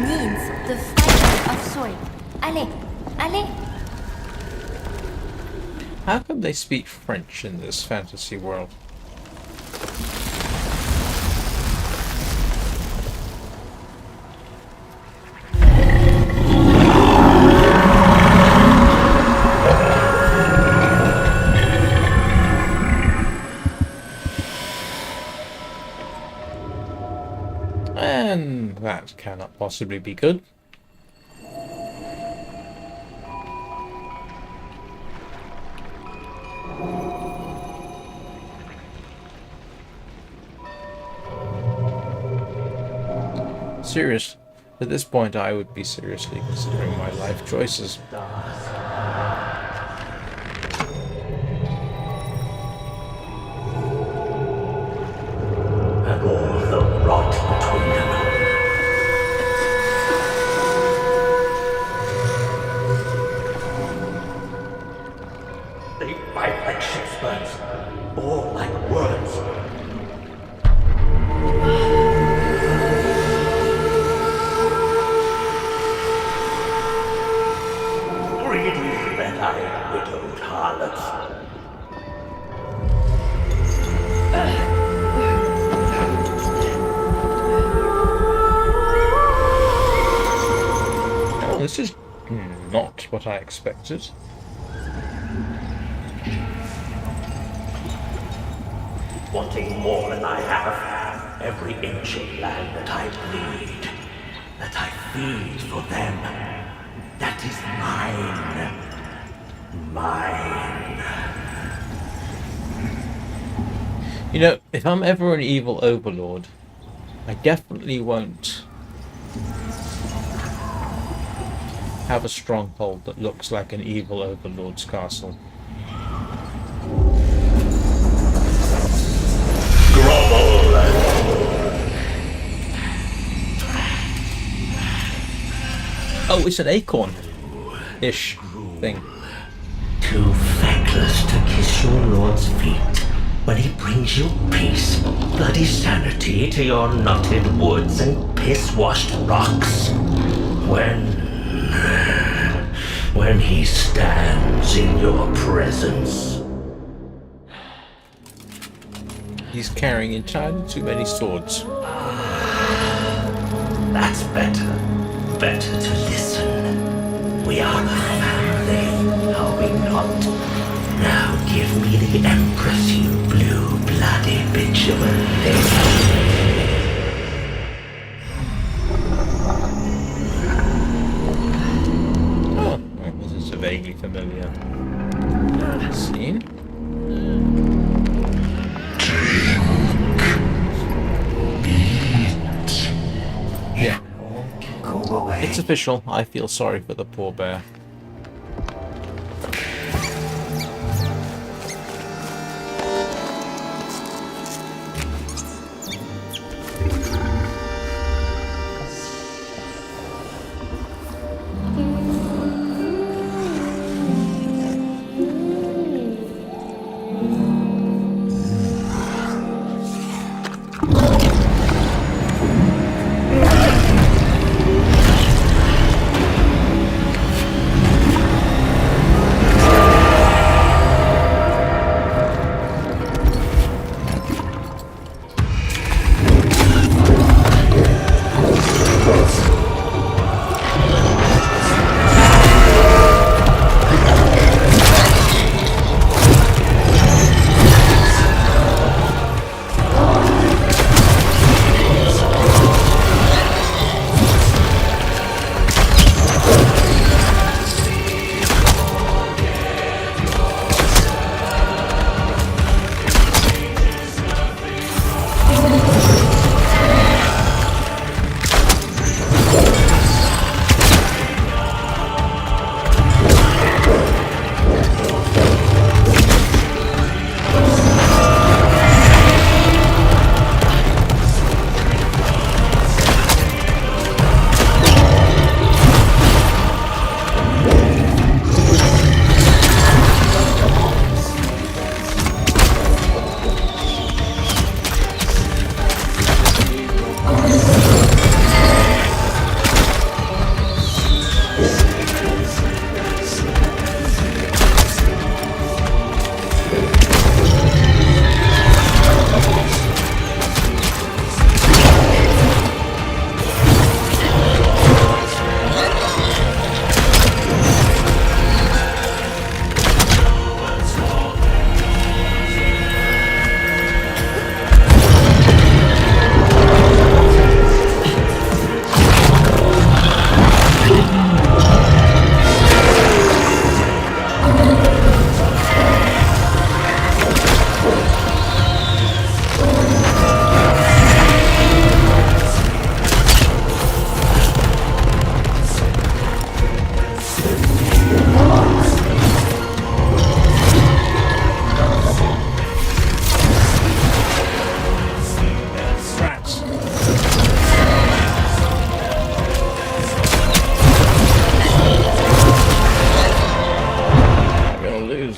needs the fiber of soil. Allez, allez. How come they speak French in this fantasy world? And that cannot possibly be good. Serious. At this point, I would be seriously considering my life choices. And all the rot between them. They bite like ship's birds, bore like words. Greedy, red-eyed, widowed harlots. Oh, this is not what I expected. Wanting more than I have, every inch of land that I bleed, that I feed for them, that is mine. Mine. You know, if I'm ever an evil overlord, I definitely won't have a stronghold that looks like an evil overlord's castle. Oh, it's an acorn-ish thing. Too feckless to kiss your lord's feet when he brings you peace, bloody sanity to your knotted woods and piss-washed rocks. When he stands in your presence. He's carrying entirely too many swords. That's better. Better to listen. We are a family, are we not? Now give me the Empress, you blue-bloody bitch of a lady. Oh, this is a vaguely familiar scene. Yeah. Go away. It's official. I feel sorry for the poor bear.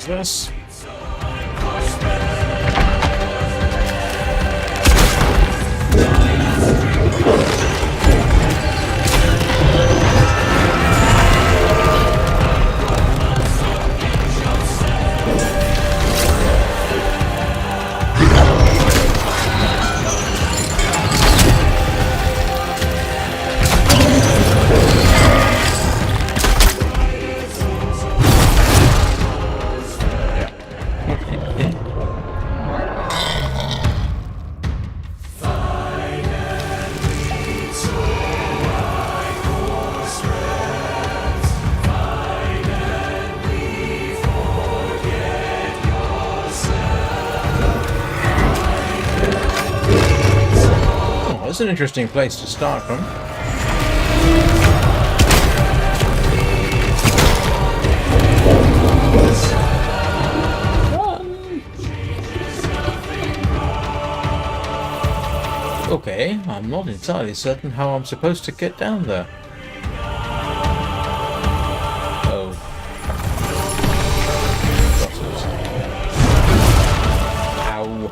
This. That's an interesting place to start from. Okay, I'm not entirely certain how I'm supposed to get down there. Oh. Ow.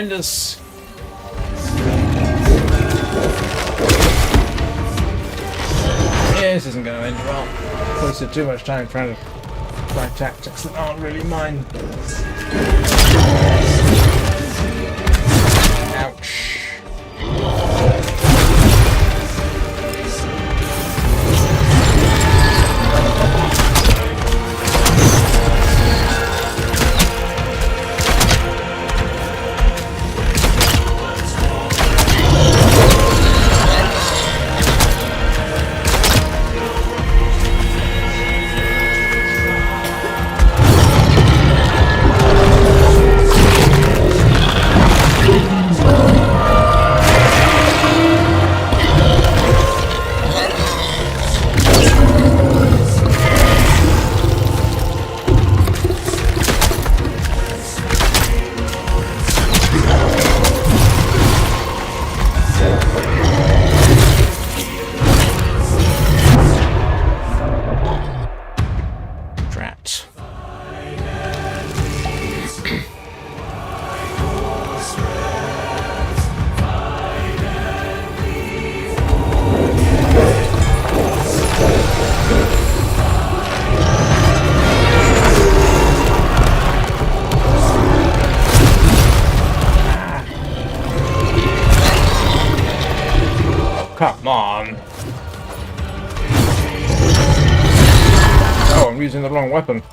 behind us. Yeah, this isn't going to end well. Wasted too much time trying to try tactics that aren't really mine. Ouch. Drat. Oh, come on. Oh, I'm using the wrong weapon.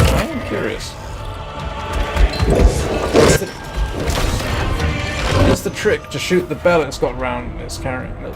I am curious. Is the trick to shoot the bell it's got round it's carrying? Nope.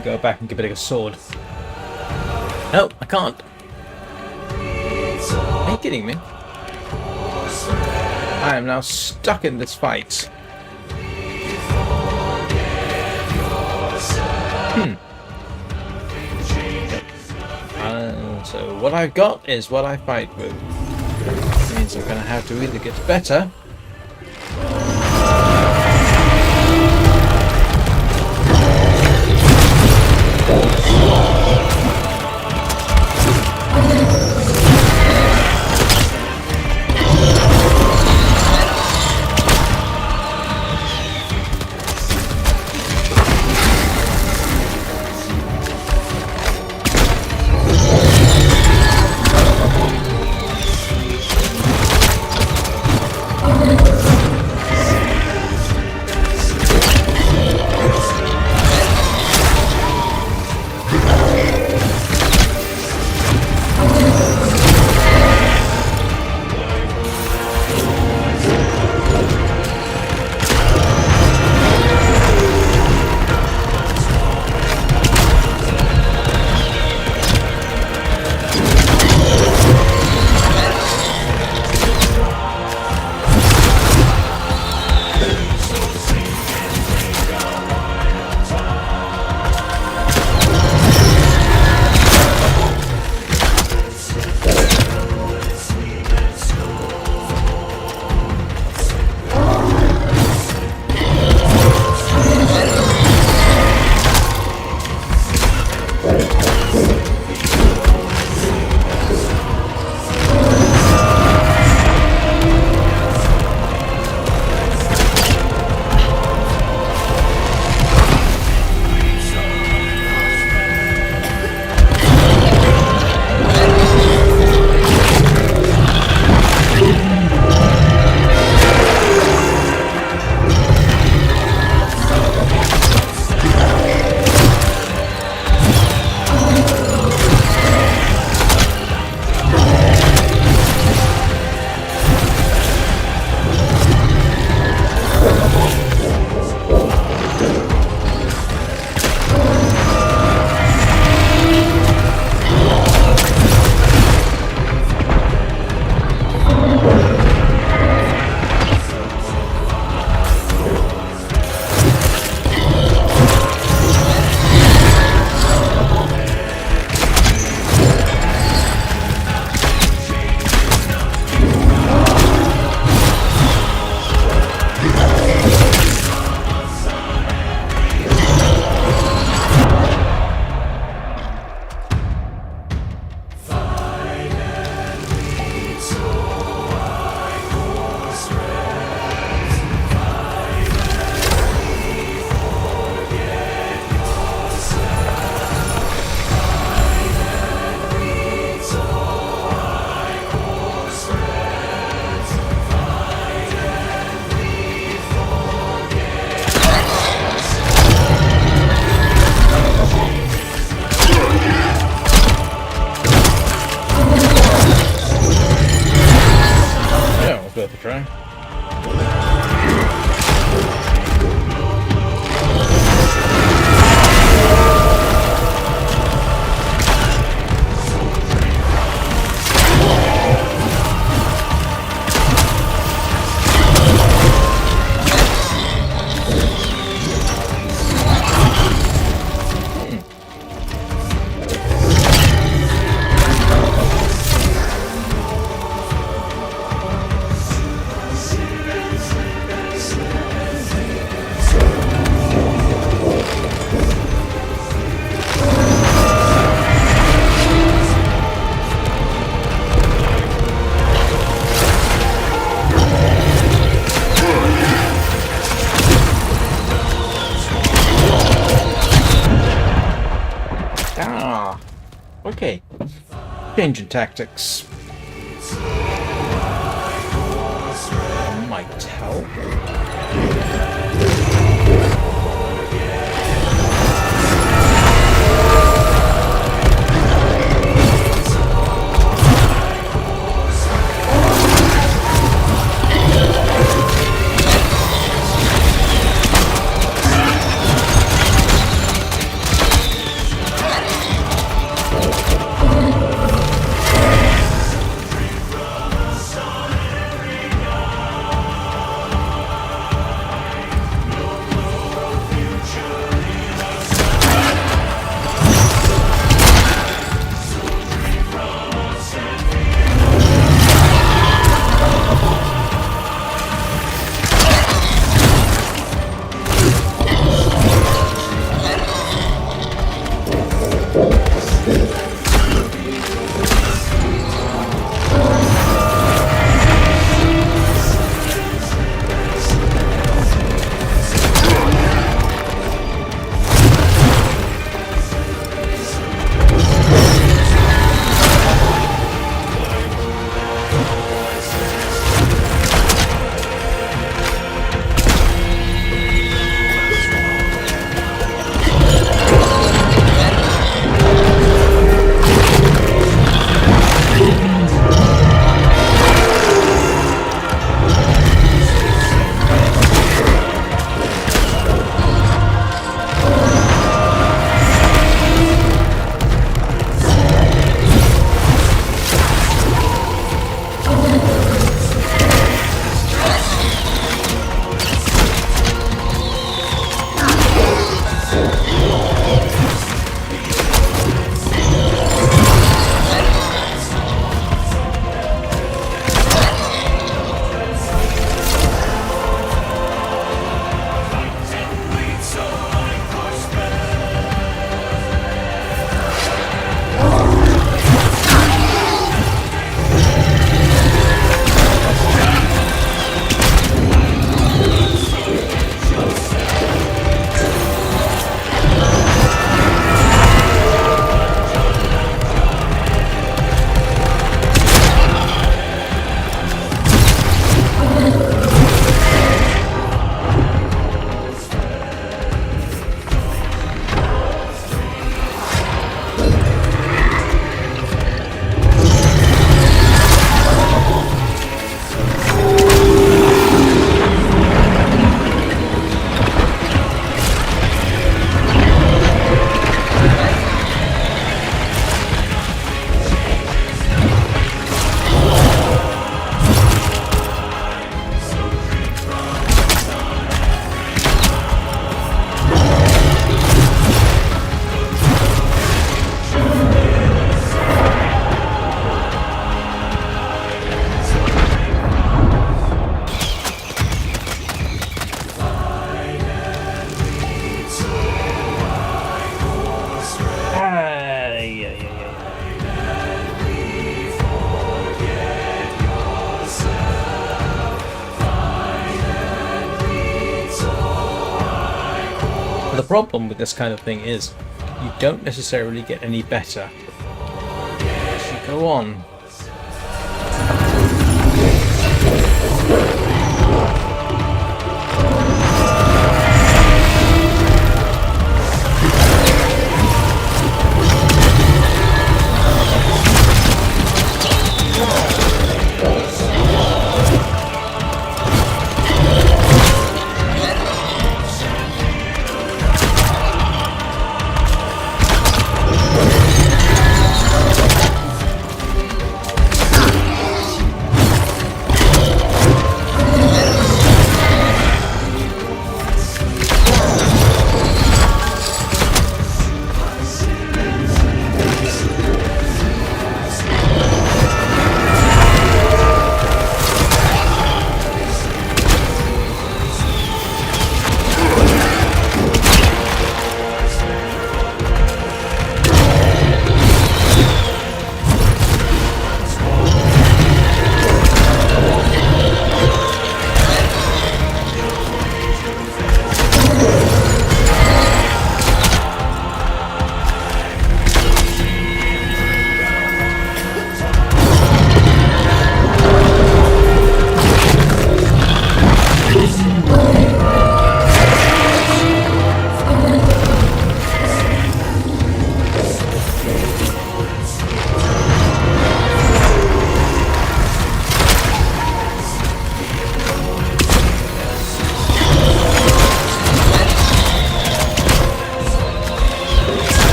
can go back and give it a sword. No, I can't. Are you kidding me? I am now stuck in this fight. So what I've got is what I fight with. Which means I'm going to have to either get better Okay. Changing tactics. Might help. problem with this kind of thing is you don't necessarily get any better as you go on.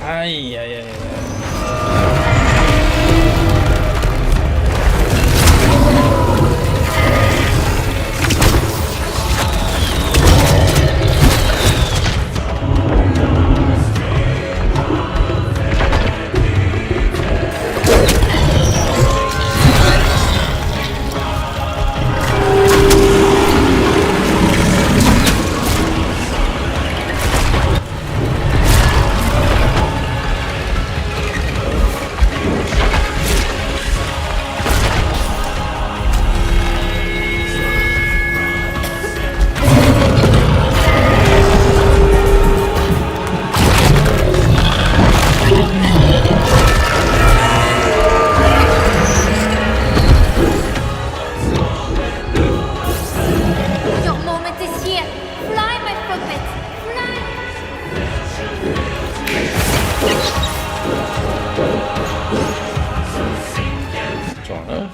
Ay, ay, ay, ay. Your moment is here. Fly, my puppet. Fly. Toronto.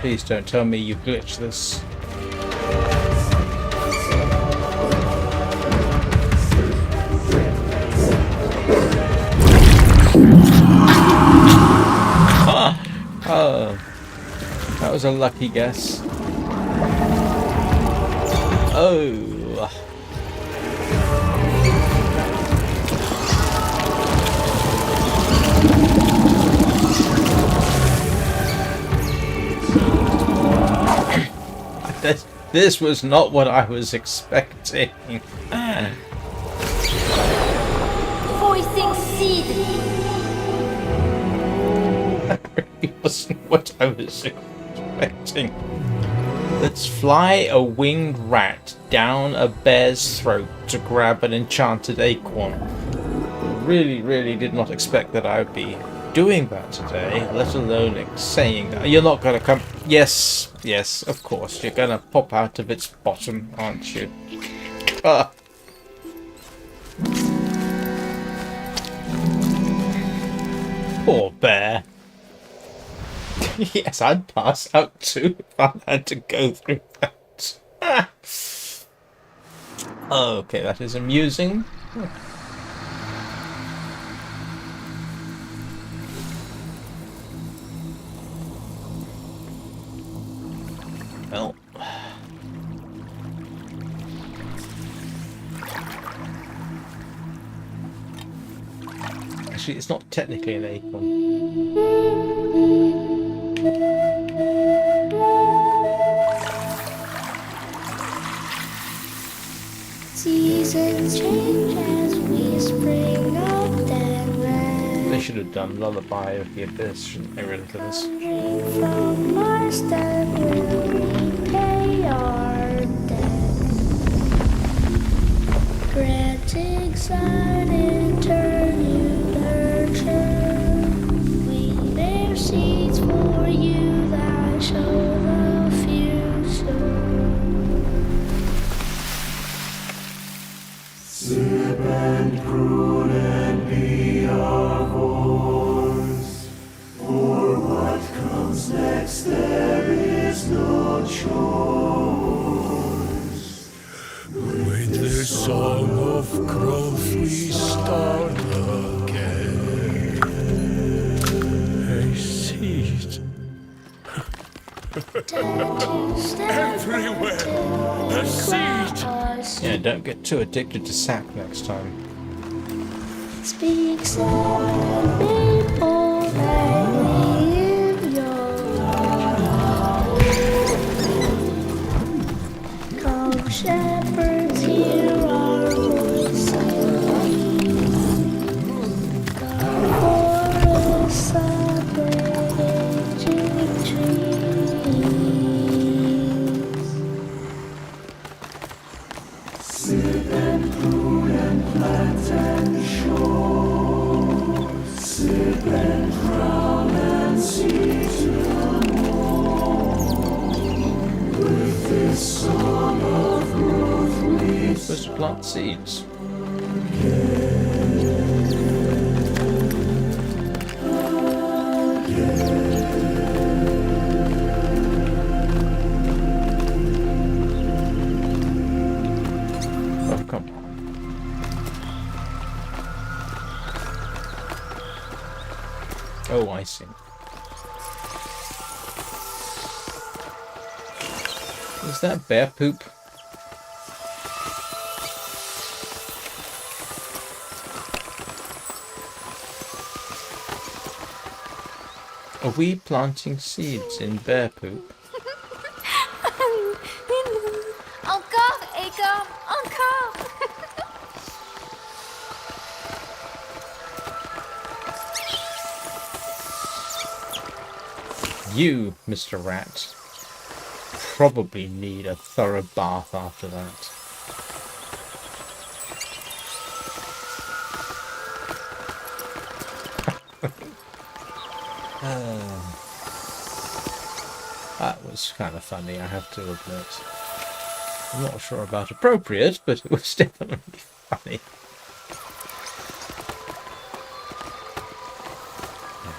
Please don't tell me you glitched this. Oh, that was a lucky guess. Oh. This was not what I was expecting. Voicing seed. That really wasn't what I was expecting. Let's fly a winged rat down a bear's throat to grab an enchanted acorn. Really, really did not expect that I would be doing that today, let alone saying that. You're not gonna come. Yes, yes, of course. You're gonna pop out of its bottom, aren't you? Ah. Poor bear. Yes, I'd pass out too if I had to go through that. Ah. Okay, that is amusing. actually, it's not technically an acorn. Seasons change as we spring up and red. They should have done Lullaby of the Abyss, shouldn't they, really, for this? Conjuring from Mars that will repay our debt. Granting sun in turn you nurture. We bear seeds for you that show the future. Sip and prune and be our voice. For what comes next, there is no choice. With this song of growth, we start again. A seed. Everywhere! A seed! Yeah, don't get too addicted to sap next time. Speak sad people that live your life. Come shepherds, hear our voices. Forests of raging trees. Sip and prune and plant and show. Sip and drown and see to more. With this song of growth we Supposed to plant seeds. Oh, come on. Oh, I see. Is that bear poop? Are we planting seeds in bear poop? Encore, acorn, encore. You, Mr. Rat, probably need a thorough bath after that. That was kind of funny, I have to admit. I'm not sure about appropriate, but it was definitely funny.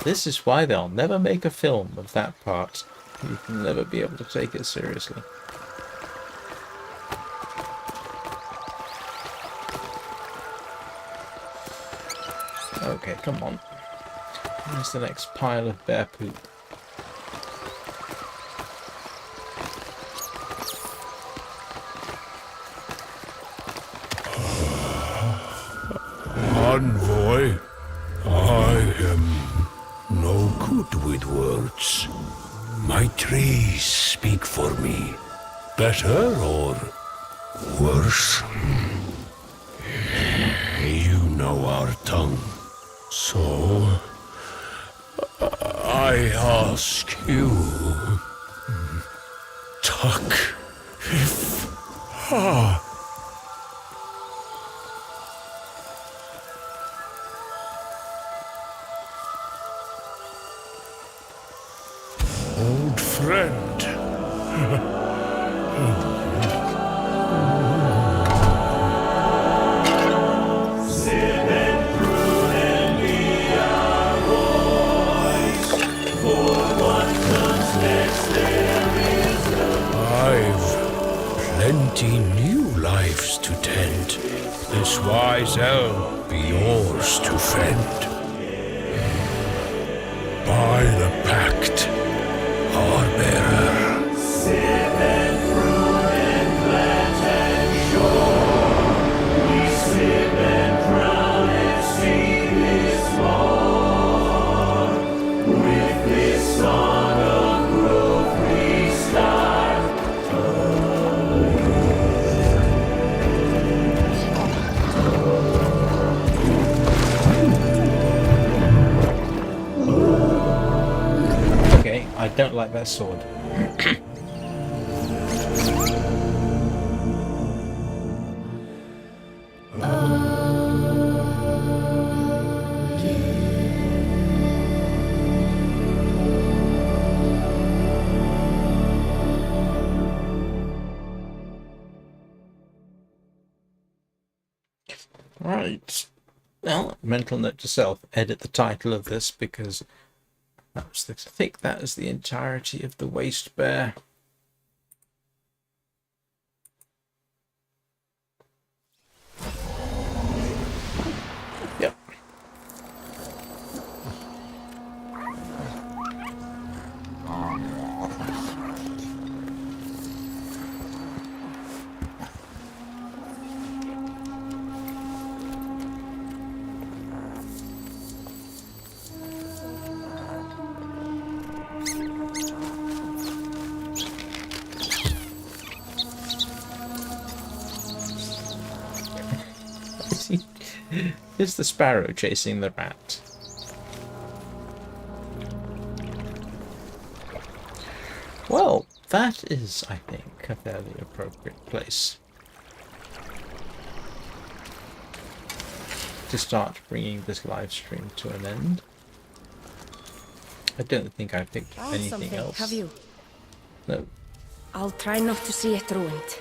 This is why they'll never make a film of that part. You will never be able to take it seriously. Okay, come on. Where's the next pile of bear poop? Envoy, I am no good with words. My trees speak for me. Better or worse? You know our tongue. So I ask you, talk if old friend. I've plenty new lives to tend. This wise elm be yours to fend. By the pact, our bearer. Sip and prune and plant and show. We sip and drown and see this war. I don't like that sword. Right. Well, mental note to self, edit the title of this because I think that is the entirety of the waste bear. Yep. Is the sparrow chasing the rat? Well, that is, I think, a fairly appropriate place to start bringing this live stream to an end. I don't think I picked Found anything something, else. have you? No. I'll try not to see it ruined.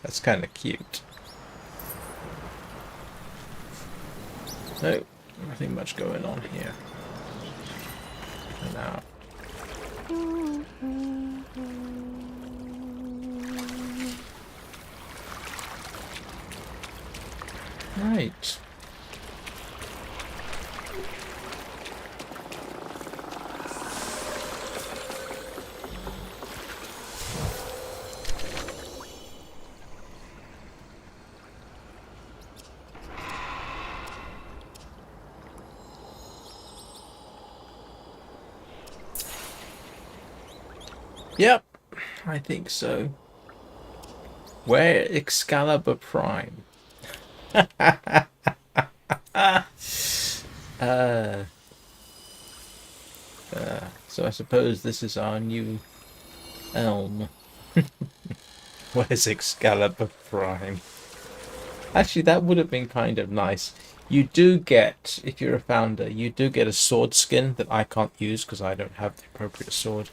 That's kind of cute. No, nothing much going on here. Now. Right. Yep, I think so. Where Excalibur Prime? So I suppose this is our new elm. Where's Excalibur Prime? Actually, that would have been kind of nice. You do get, if you're a founder, you do get a sword skin that I can't use because I don't have the appropriate sword.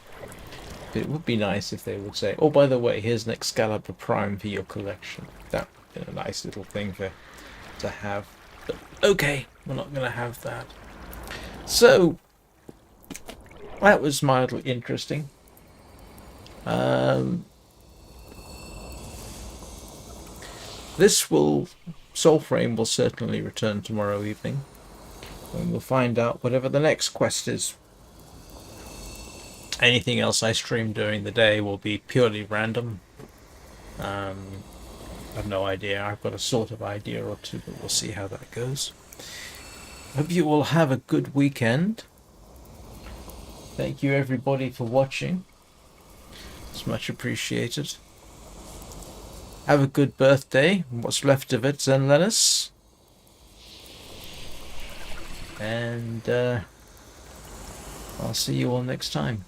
But it would be nice if they would say, oh, by the way, here's an Excalibur Prime for your collection. That would be a nice little thing to have. But okay, we're not going to have that. So, that was mildly interesting. Soulframe will certainly return tomorrow evening, when we'll find out whatever the next quest is. Anything else I stream during the day will be purely random. I have no idea. I've got a sort of idea or two, but we'll see how that goes. Hope you all have a good weekend. Thank you everybody for watching. It's much appreciated. Have a good birthday, what's left of it, Zenlenus. And I'll see you all next time.